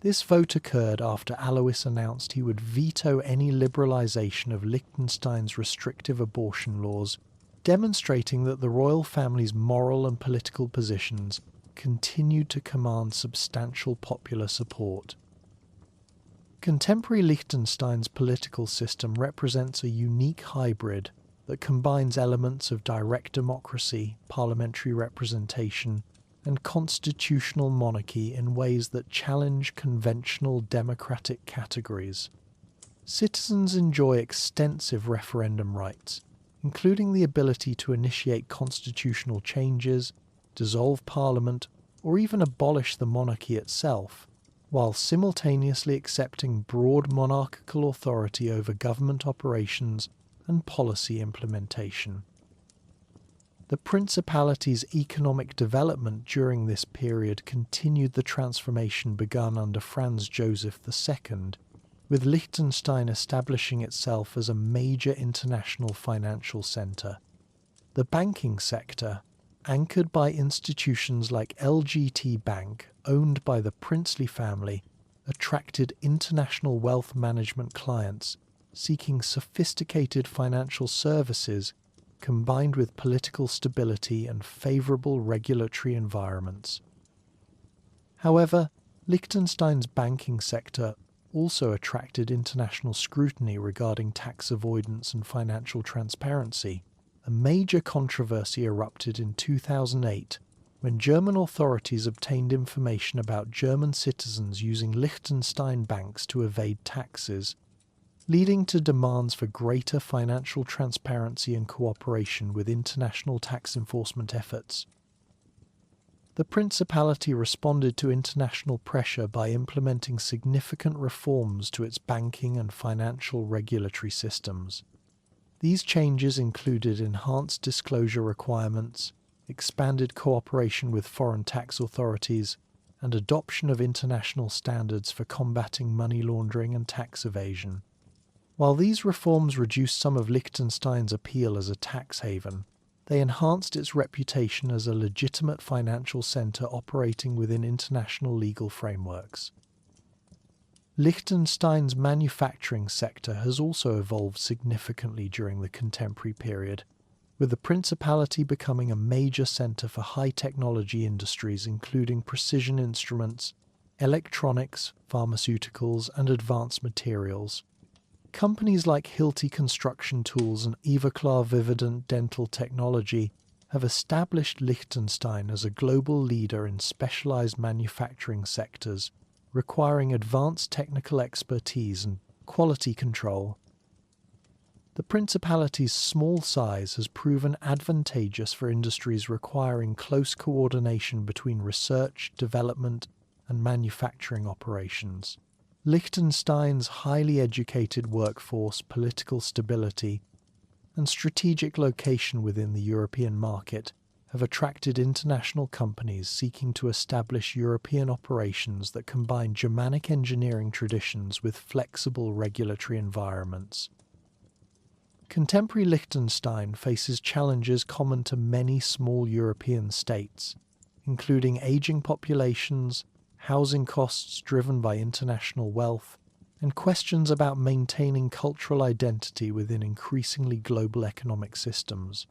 This vote occurred after Alois announced he would veto any liberalization of Liechtenstein's restrictive abortion laws, demonstrating that the royal family's moral and political positions continued to command substantial popular support. Contemporary Liechtenstein's political system represents a unique hybrid that combines elements of direct democracy, parliamentary representation, and constitutional monarchy in ways that challenge conventional democratic categories. Citizens enjoy extensive referendum rights, including the ability to initiate constitutional changes, dissolve parliament, or even abolish the monarchy itself, while simultaneously accepting broad monarchical authority over government operations and policy implementation. The Principality's economic development during this period continued the transformation begun under Franz Joseph II, with Liechtenstein establishing itself as a major international financial centre. The banking sector, anchored by institutions like LGT Bank, owned by the princely family, attracted international wealth management clients seeking sophisticated financial services combined with political stability and favourable regulatory environments. However, Liechtenstein's banking sector also attracted international scrutiny regarding tax avoidance and financial transparency. A major controversy erupted in 2008 when German authorities obtained information about German citizens using Liechtenstein banks to evade taxes, leading to demands for greater financial transparency and cooperation with international tax enforcement efforts. The Principality responded to international pressure by implementing significant reforms to its banking and financial regulatory systems. These changes included enhanced disclosure requirements, expanded cooperation with foreign tax authorities, and adoption of international standards for combating money laundering and tax evasion. While these reforms reduced some of Liechtenstein's appeal as a tax haven, they enhanced its reputation as a legitimate financial centre operating within international legal frameworks. Liechtenstein's manufacturing sector has also evolved significantly during the contemporary period, with the Principality becoming a major centre for high-technology industries including precision instruments, electronics, pharmaceuticals, and advanced materials. Companies like Hilti Construction Tools and Ivoclar Vivadent Dental Technology have established Liechtenstein as a global leader in specialized manufacturing sectors, requiring advanced technical expertise and quality control. The Principality's small size has proven advantageous for industries requiring close coordination between research, development, and manufacturing operations. Liechtenstein's highly educated workforce, political stability, and strategic location within the European market have attracted international companies seeking to establish European operations that combine Germanic engineering traditions with flexible regulatory environments. Contemporary Liechtenstein faces challenges common to many small European states, including aging populations, housing costs driven by international wealth, and questions about maintaining cultural identity within increasingly global economic systems.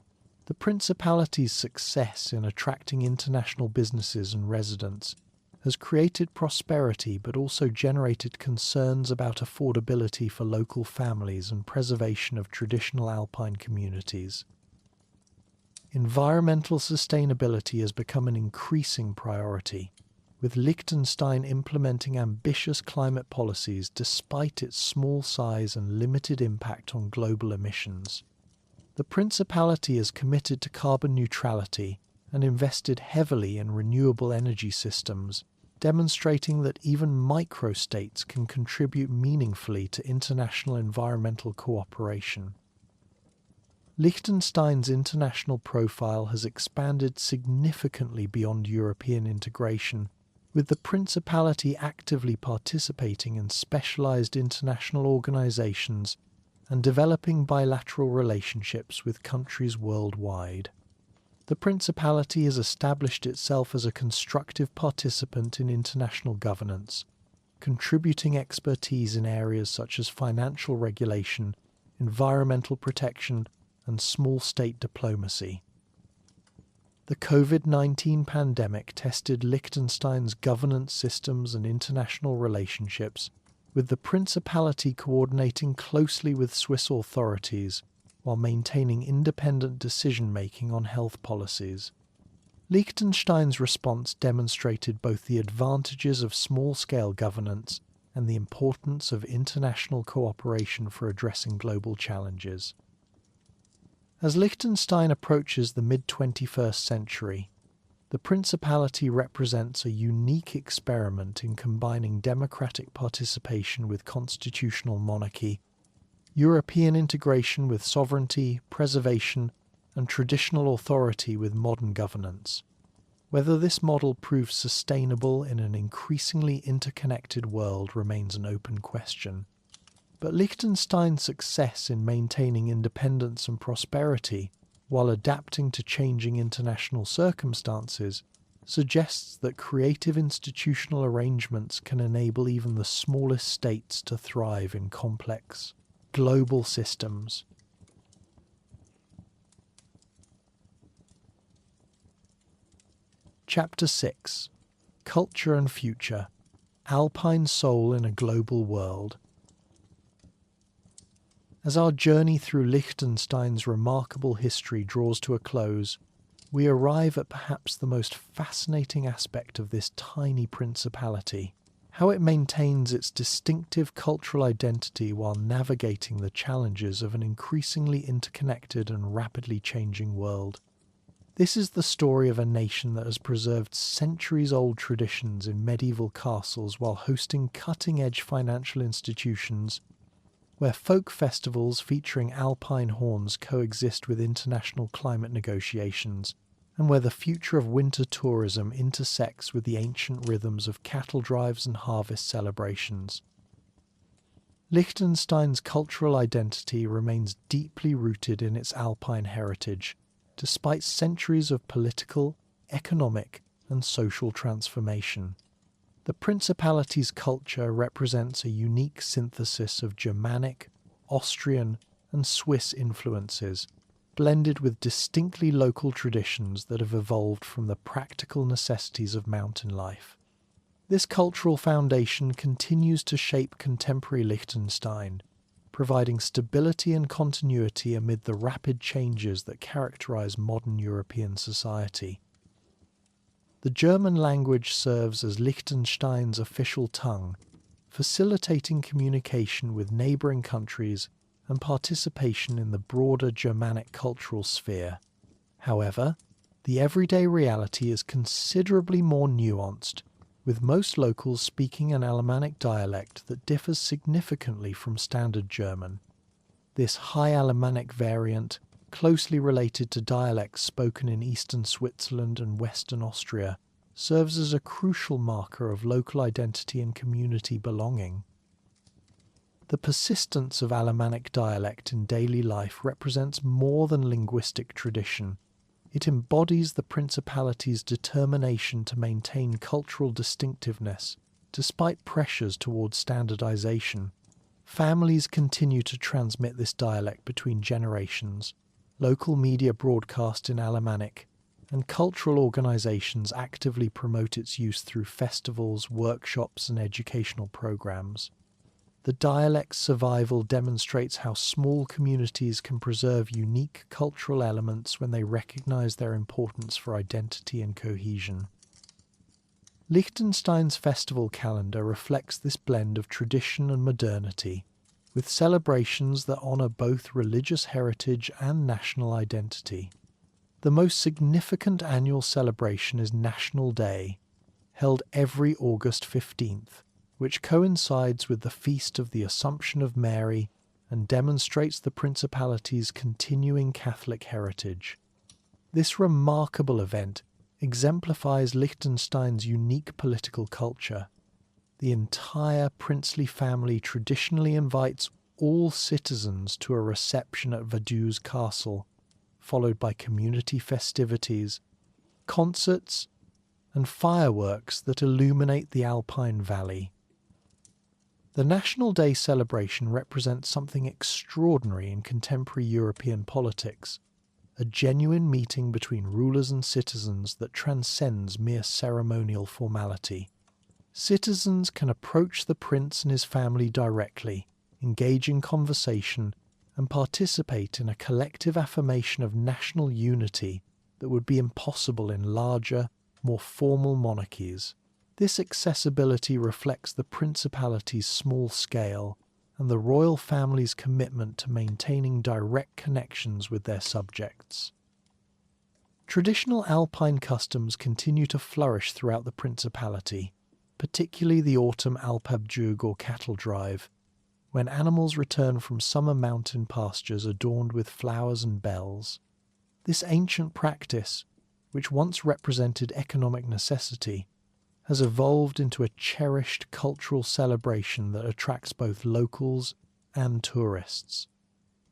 The Principality's success in attracting international businesses and residents has created prosperity but also generated concerns about affordability for local families and preservation of traditional Alpine communities. Environmental sustainability has become an increasing priority, with Liechtenstein implementing ambitious climate policies despite its small size and limited impact on global emissions. The Principality is committed to carbon neutrality and invested heavily in renewable energy systems, demonstrating that even microstates can contribute meaningfully to international environmental cooperation. Liechtenstein's international profile has expanded significantly beyond European integration, with the Principality actively participating in specialized international organizations and developing bilateral relationships with countries worldwide. The Principality has established itself as a constructive participant in international governance, contributing expertise in areas such as financial regulation, environmental protection, and small state diplomacy. The COVID-19 pandemic tested Liechtenstein's governance systems and international relationships, with the Principality coordinating closely with Swiss authorities while maintaining independent decision-making on health policies. Liechtenstein's response demonstrated both the advantages of small-scale governance and the importance of international cooperation for addressing global challenges. As Liechtenstein approaches the mid-21st century, The Principality represents a unique experiment in combining democratic participation with constitutional monarchy, European integration with sovereignty, preservation, and traditional authority with modern governance. Whether this model proves sustainable in an increasingly interconnected world remains an open question. But Liechtenstein's success in maintaining independence and prosperity while adapting to changing international circumstances suggests that creative institutional arrangements can enable even the smallest states to thrive in complex, global systems. Chapter 6: Culture and Future – Alpine Soul in a Global World. As our journey through Liechtenstein's remarkable history draws to a close, we arrive at perhaps the most fascinating aspect of this tiny principality: how it maintains its distinctive cultural identity while navigating the challenges of an increasingly interconnected and rapidly changing world. This is the story of a nation that has preserved centuries-old traditions in medieval castles while hosting cutting-edge financial institutions, where folk festivals featuring Alpine horns coexist with international climate negotiations, and where the future of winter tourism intersects with the ancient rhythms of cattle drives and harvest celebrations. Liechtenstein's cultural identity remains deeply rooted in its Alpine heritage, despite centuries of political, economic, and social transformation. The Principality's culture represents a unique synthesis of Germanic, Austrian, and Swiss influences, blended with distinctly local traditions that have evolved from the practical necessities of mountain life. This cultural foundation continues to shape contemporary Liechtenstein, providing stability and continuity amid the rapid changes that characterize modern European society. The German language serves as Liechtenstein's official tongue, facilitating communication with neighbouring countries and participation in the broader Germanic cultural sphere. However, the everyday reality is considerably more nuanced, with most locals speaking an Alemannic dialect that differs significantly from Standard German. This High Alemannic variant, closely related to dialects spoken in eastern Switzerland and western Austria, serves as a crucial marker of local identity and community belonging. The persistence of Alemannic dialect in daily life represents more than linguistic tradition. It embodies the Principality's determination to maintain cultural distinctiveness, despite pressures towards standardization. Families continue to transmit this dialect between generations, local media broadcast in Alemannic, and cultural organizations actively promote its use through festivals, workshops, and educational programs. The dialect's survival demonstrates how small communities can preserve unique cultural elements when they recognize their importance for identity and cohesion. Liechtenstein's festival calendar reflects this blend of tradition and modernity, with celebrations that honor both religious heritage and national identity. The most significant annual celebration is National Day, held every August 15th, which coincides with the feast of the Assumption of Mary and demonstrates the Principality's continuing Catholic heritage. This remarkable event exemplifies Liechtenstein's unique political culture. The entire princely family traditionally invites all citizens to a reception at Vaduz Castle, followed by community festivities, concerts, and fireworks that illuminate the Alpine Valley. The National Day celebration represents something extraordinary in contemporary European politics, a genuine meeting between rulers and citizens that transcends mere ceremonial formality. Citizens can approach the prince and his family directly, engage in conversation, and participate in a collective affirmation of national unity that would be impossible in larger, more formal monarchies. This accessibility reflects the Principality's small scale and the royal family's commitment to maintaining direct connections with their subjects. Traditional Alpine customs continue to flourish throughout the Principality, particularly the autumn Alpabjug or cattle drive, when animals return from summer mountain pastures adorned with flowers and bells. This ancient practice, which once represented economic necessity, has evolved into a cherished cultural celebration that attracts both locals and tourists.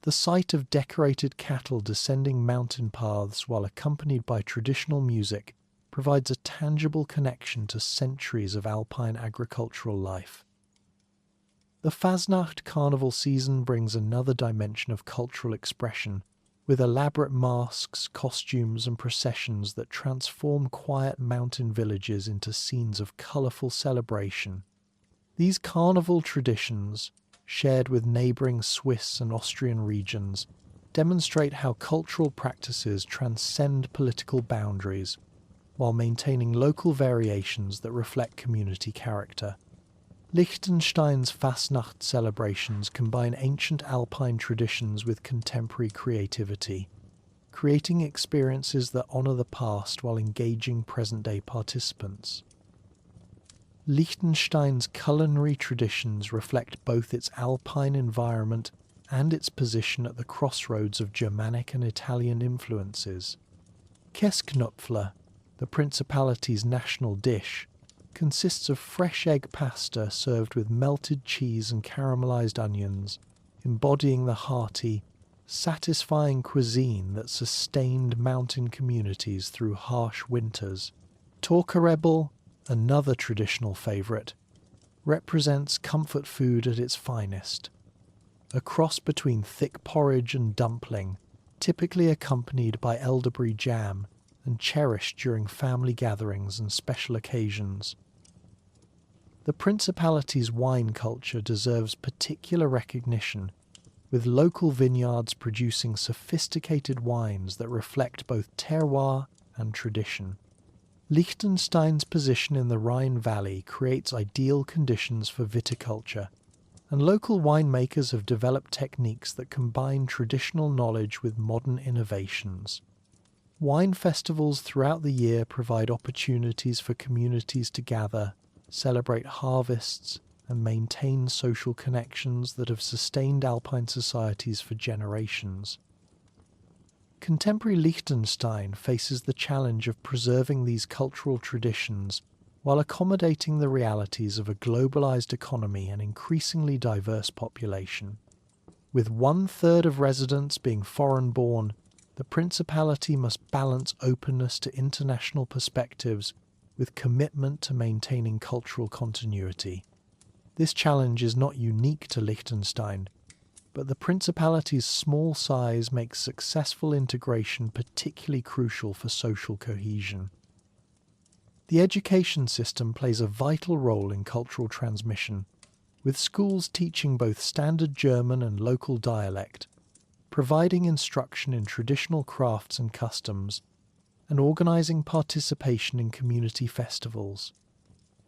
The sight of decorated cattle descending mountain paths while accompanied by traditional music provides a tangible connection to centuries of Alpine agricultural life. The Fasnacht carnival season brings another dimension of cultural expression, with elaborate masks, costumes and processions that transform quiet mountain villages into scenes of colourful celebration. These carnival traditions, shared with neighbouring Swiss and Austrian regions, demonstrate how cultural practices transcend political boundaries while maintaining local variations that reflect community character. Liechtenstein's Fastnacht celebrations combine ancient Alpine traditions with contemporary creativity, creating experiences that honour the past while engaging present-day participants. Liechtenstein's culinary traditions reflect both its Alpine environment and its position at the crossroads of Germanic and Italian influences. Käsknöpfler, the Principality's national dish, consists of fresh egg pasta served with melted cheese and caramelized onions, embodying the hearty, satisfying cuisine that sustained mountain communities through harsh winters. Torkerebel, another traditional favourite, represents comfort food at its finest, a cross between thick porridge and dumpling, typically accompanied by elderberry jam and cherished during family gatherings and special occasions. The Principality's wine culture deserves particular recognition, with local vineyards producing sophisticated wines that reflect both terroir and tradition. Liechtenstein's position in the Rhine Valley creates ideal conditions for viticulture, and local winemakers have developed techniques that combine traditional knowledge with modern innovations. Wine festivals throughout the year provide opportunities for communities to gather, celebrate harvests, and maintain social connections that have sustained Alpine societies for generations. Contemporary Liechtenstein faces the challenge of preserving these cultural traditions while accommodating the realities of a globalized economy and increasingly diverse population. With 1/3 of residents being foreign-born, the Principality must balance openness to international perspectives with commitment to maintaining cultural continuity. This challenge is not unique to Liechtenstein, but the Principality's small size makes successful integration particularly crucial for social cohesion. The education system plays a vital role in cultural transmission, with schools teaching both standard German and local dialect, providing instruction in traditional crafts and customs, and organising participation in community festivals.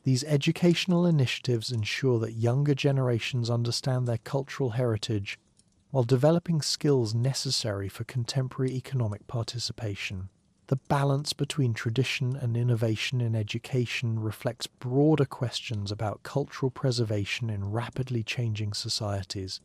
These educational initiatives ensure that younger generations understand their cultural heritage while developing skills necessary for contemporary economic participation. The balance between tradition and innovation in education reflects broader questions about cultural preservation in rapidly changing societies.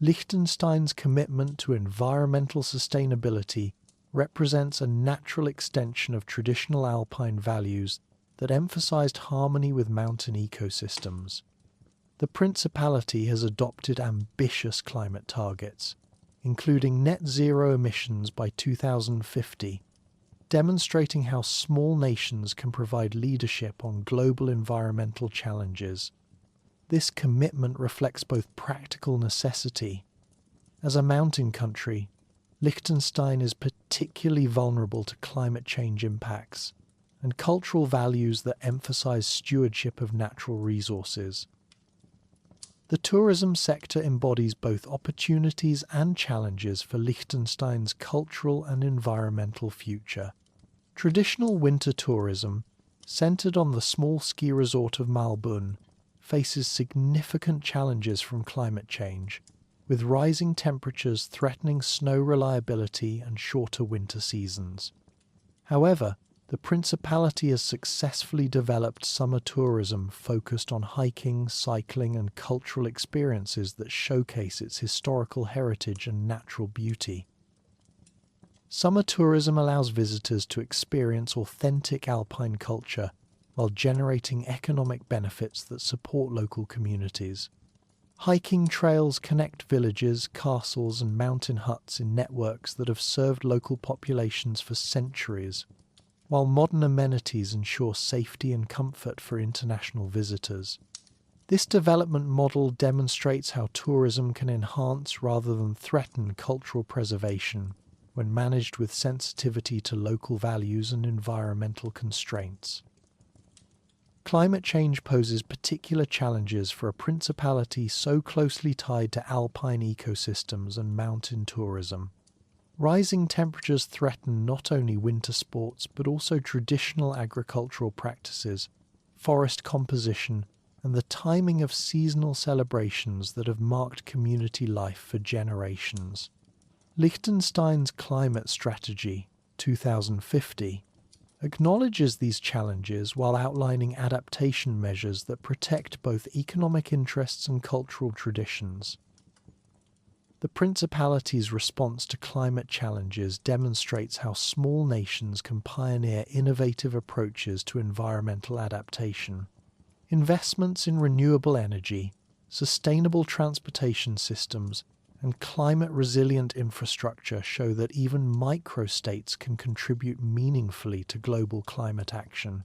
Liechtenstein's commitment to environmental sustainability represents a natural extension of traditional Alpine values that emphasized harmony with mountain ecosystems. The Principality has adopted ambitious climate targets, including net zero emissions by 2050, demonstrating how small nations can provide leadership on global environmental challenges. This commitment reflects both practical necessity. As a mountain country, Liechtenstein is particularly vulnerable to climate change impacts and cultural values that emphasize stewardship of natural resources. The tourism sector embodies both opportunities and challenges for Liechtenstein's cultural and environmental future. Traditional winter tourism, centered on the small ski resort of Malbun, faces significant challenges from climate change, with rising temperatures threatening snow reliability and shorter winter seasons. However, the Principality has successfully developed summer tourism focused on hiking, cycling, and cultural experiences that showcase its historical heritage and natural beauty. Summer tourism allows visitors to experience authentic Alpine culture while generating economic benefits that support local communities. Hiking trails connect villages, castles, and mountain huts in networks that have served local populations for centuries, while modern amenities ensure safety and comfort for international visitors. This development model demonstrates how tourism can enhance rather than threaten cultural preservation when managed with sensitivity to local values and environmental constraints. Climate change poses particular challenges for a principality so closely tied to alpine ecosystems and mountain tourism. Rising temperatures threaten not only winter sports but also traditional agricultural practices, forest composition, and the timing of seasonal celebrations that have marked community life for generations. Liechtenstein's Climate Strategy 2050 acknowledges these challenges while outlining adaptation measures that protect both economic interests and cultural traditions. The Principality's response to climate challenges demonstrates how small nations can pioneer innovative approaches to environmental adaptation. Investments in renewable energy, sustainable transportation systems, and climate-resilient infrastructure show that even microstates can contribute meaningfully to global climate action.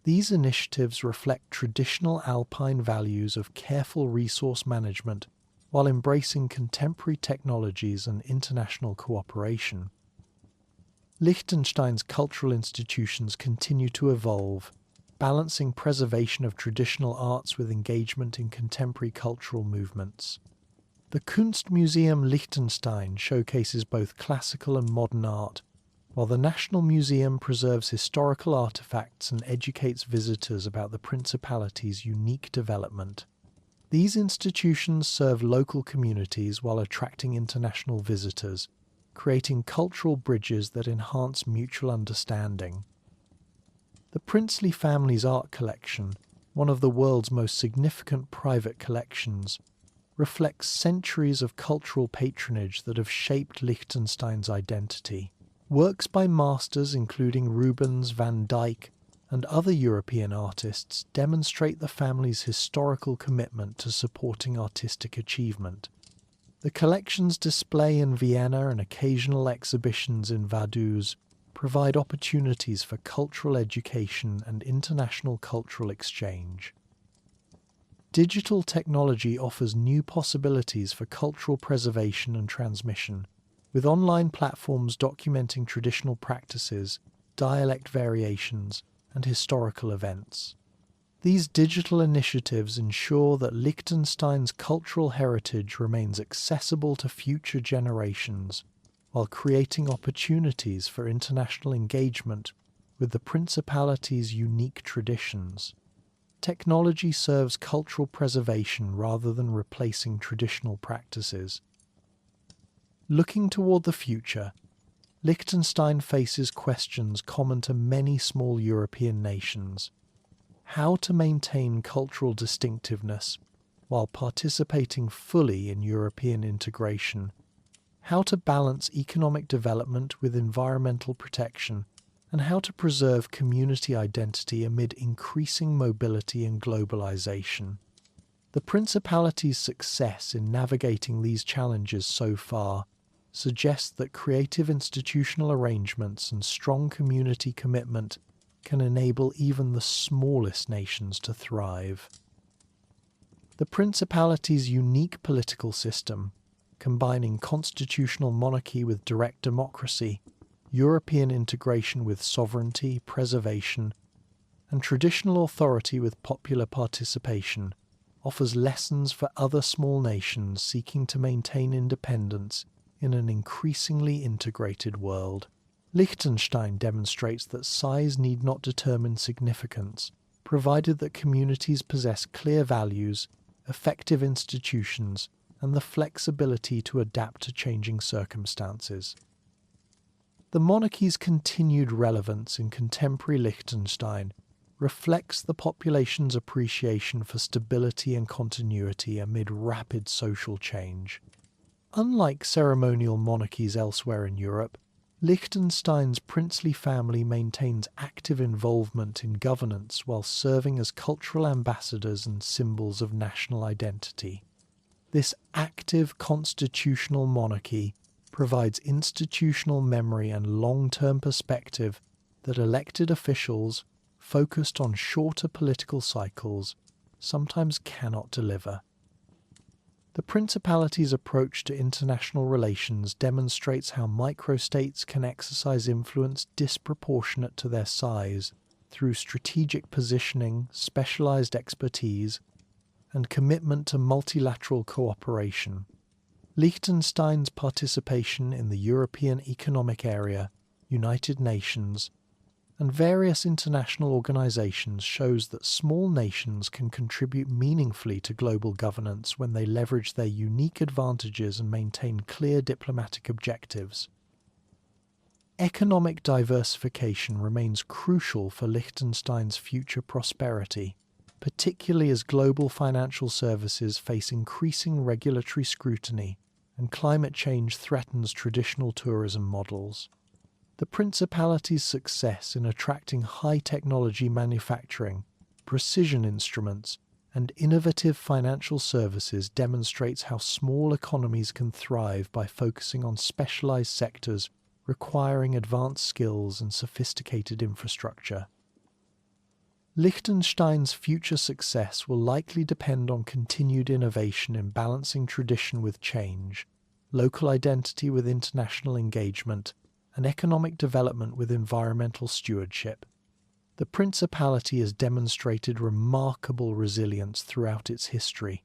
These initiatives reflect traditional Alpine values of careful resource management while embracing contemporary technologies and international cooperation. Liechtenstein's cultural institutions continue to evolve, balancing preservation of traditional arts with engagement in contemporary cultural movements. The Kunstmuseum Liechtenstein showcases both classical and modern art, while the National Museum preserves historical artifacts and educates visitors about the Principality's unique development. These institutions serve local communities while attracting international visitors, creating cultural bridges that enhance mutual understanding. The princely family's art collection, one of the world's most significant private collections, reflects centuries of cultural patronage that have shaped Liechtenstein's identity. Works by masters including Rubens, Van Dyck, and other European artists demonstrate the family's historical commitment to supporting artistic achievement. The collection's display in Vienna and occasional exhibitions in Vaduz provide opportunities for cultural education and international cultural exchange. Digital technology offers new possibilities for cultural preservation and transmission, with online platforms documenting traditional practices, dialect variations, and historical events. These digital initiatives ensure that Liechtenstein's cultural heritage remains accessible to future generations, while creating opportunities for international engagement with the Principality's unique traditions. Technology serves cultural preservation rather than replacing traditional practices. Looking toward the future, Liechtenstein faces questions common to many small European nations: how to maintain cultural distinctiveness while participating fully in European integration, how to balance economic development with environmental protection, and how to preserve community identity amid increasing mobility and globalization. The Principality's success in navigating these challenges so far suggests that creative institutional arrangements and strong community commitment can enable even the smallest nations to thrive. The Principality's unique political system, combining constitutional monarchy with direct democracy, European integration with sovereignty, preservation, and traditional authority with popular participation, offers lessons for other small nations seeking to maintain independence in an increasingly integrated world. Liechtenstein demonstrates that size need not determine significance, provided that communities possess clear values, effective institutions, and the flexibility to adapt to changing circumstances. The monarchy's continued relevance in contemporary Liechtenstein reflects the population's appreciation for stability and continuity amid rapid social change. Unlike ceremonial monarchies elsewhere in Europe, Liechtenstein's princely family maintains active involvement in governance while serving as cultural ambassadors and symbols of national identity. This active constitutional monarchy provides institutional memory and long-term perspective that elected officials, focused on shorter political cycles, sometimes cannot deliver. The Principality's approach to international relations demonstrates how microstates can exercise influence disproportionate to their size through strategic positioning, specialized expertise, and commitment to multilateral cooperation. Liechtenstein's participation in the European Economic Area, United Nations, and various international organizations shows that small nations can contribute meaningfully to global governance when they leverage their unique advantages and maintain clear diplomatic objectives. Economic diversification remains crucial for Liechtenstein's future prosperity, particularly as global financial services face increasing regulatory scrutiny and climate change threatens traditional tourism models. The Principality's success in attracting high-technology manufacturing, precision instruments, and innovative financial services demonstrates how small economies can thrive by focusing on specialized sectors requiring advanced skills and sophisticated infrastructure. Liechtenstein's future success will likely depend on continued innovation in balancing tradition with change, local identity with international engagement, and economic development with environmental stewardship. The Principality has demonstrated remarkable resilience throughout its history,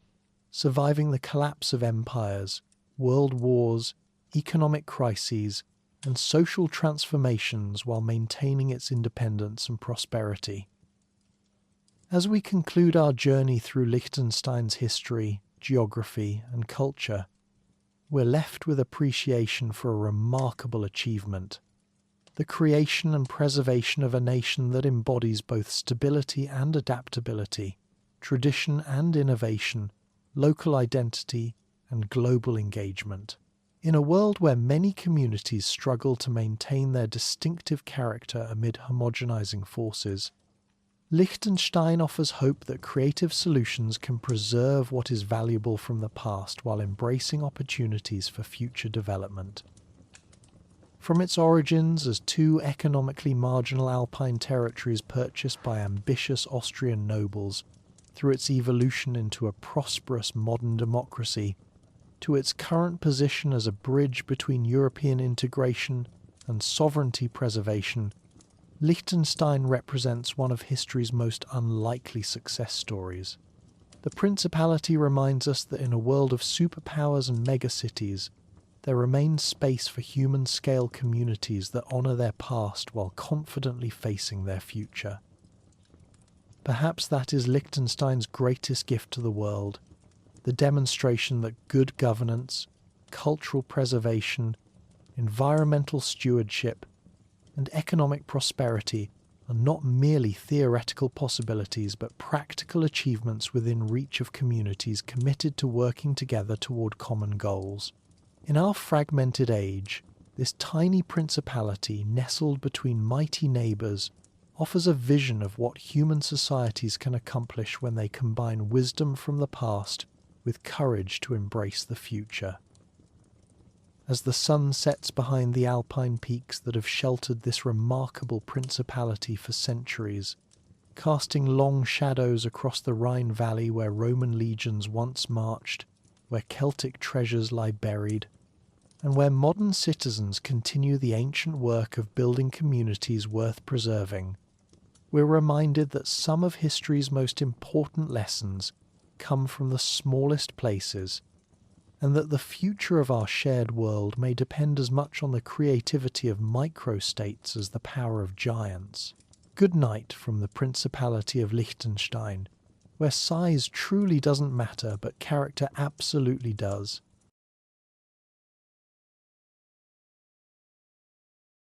surviving the collapse of empires, world wars, economic crises, and social transformations while maintaining its independence and prosperity. As we conclude our journey through Liechtenstein's history, geography, and culture, we're left with appreciation for a remarkable achievement: the creation and preservation of a nation that embodies both stability and adaptability, tradition and innovation, local identity and global engagement. In a world where many communities struggle to maintain their distinctive character amid homogenizing forces, Liechtenstein offers hope that creative solutions can preserve what is valuable from the past while embracing opportunities for future development. From its origins as two economically marginal Alpine territories purchased by ambitious Austrian nobles, through its evolution into a prosperous modern democracy, to its current position as a bridge between European integration and sovereignty preservation, Liechtenstein represents one of history's most unlikely success stories. The Principality reminds us that in a world of superpowers and megacities, there remains space for human-scale communities that honour their past while confidently facing their future. Perhaps that is Liechtenstein's greatest gift to the world, the demonstration that good governance, cultural preservation, environmental stewardship, and economic prosperity are not merely theoretical possibilities but practical achievements within reach of communities committed to working together toward common goals. In our fragmented age, this tiny principality nestled between mighty neighbours offers a vision of what human societies can accomplish when they combine wisdom from the past with courage to embrace the future. As the sun sets behind the Alpine peaks that have sheltered this remarkable principality for centuries, casting long shadows across the Rhine Valley where Roman legions once marched, where Celtic treasures lie buried, and where modern citizens continue the ancient work of building communities worth preserving, we're reminded that some of history's most important lessons come from the smallest places, and that the future of our shared world may depend as much on the creativity of microstates as the power of giants. Good night from the Principality of Liechtenstein, where size truly doesn't matter but character absolutely does.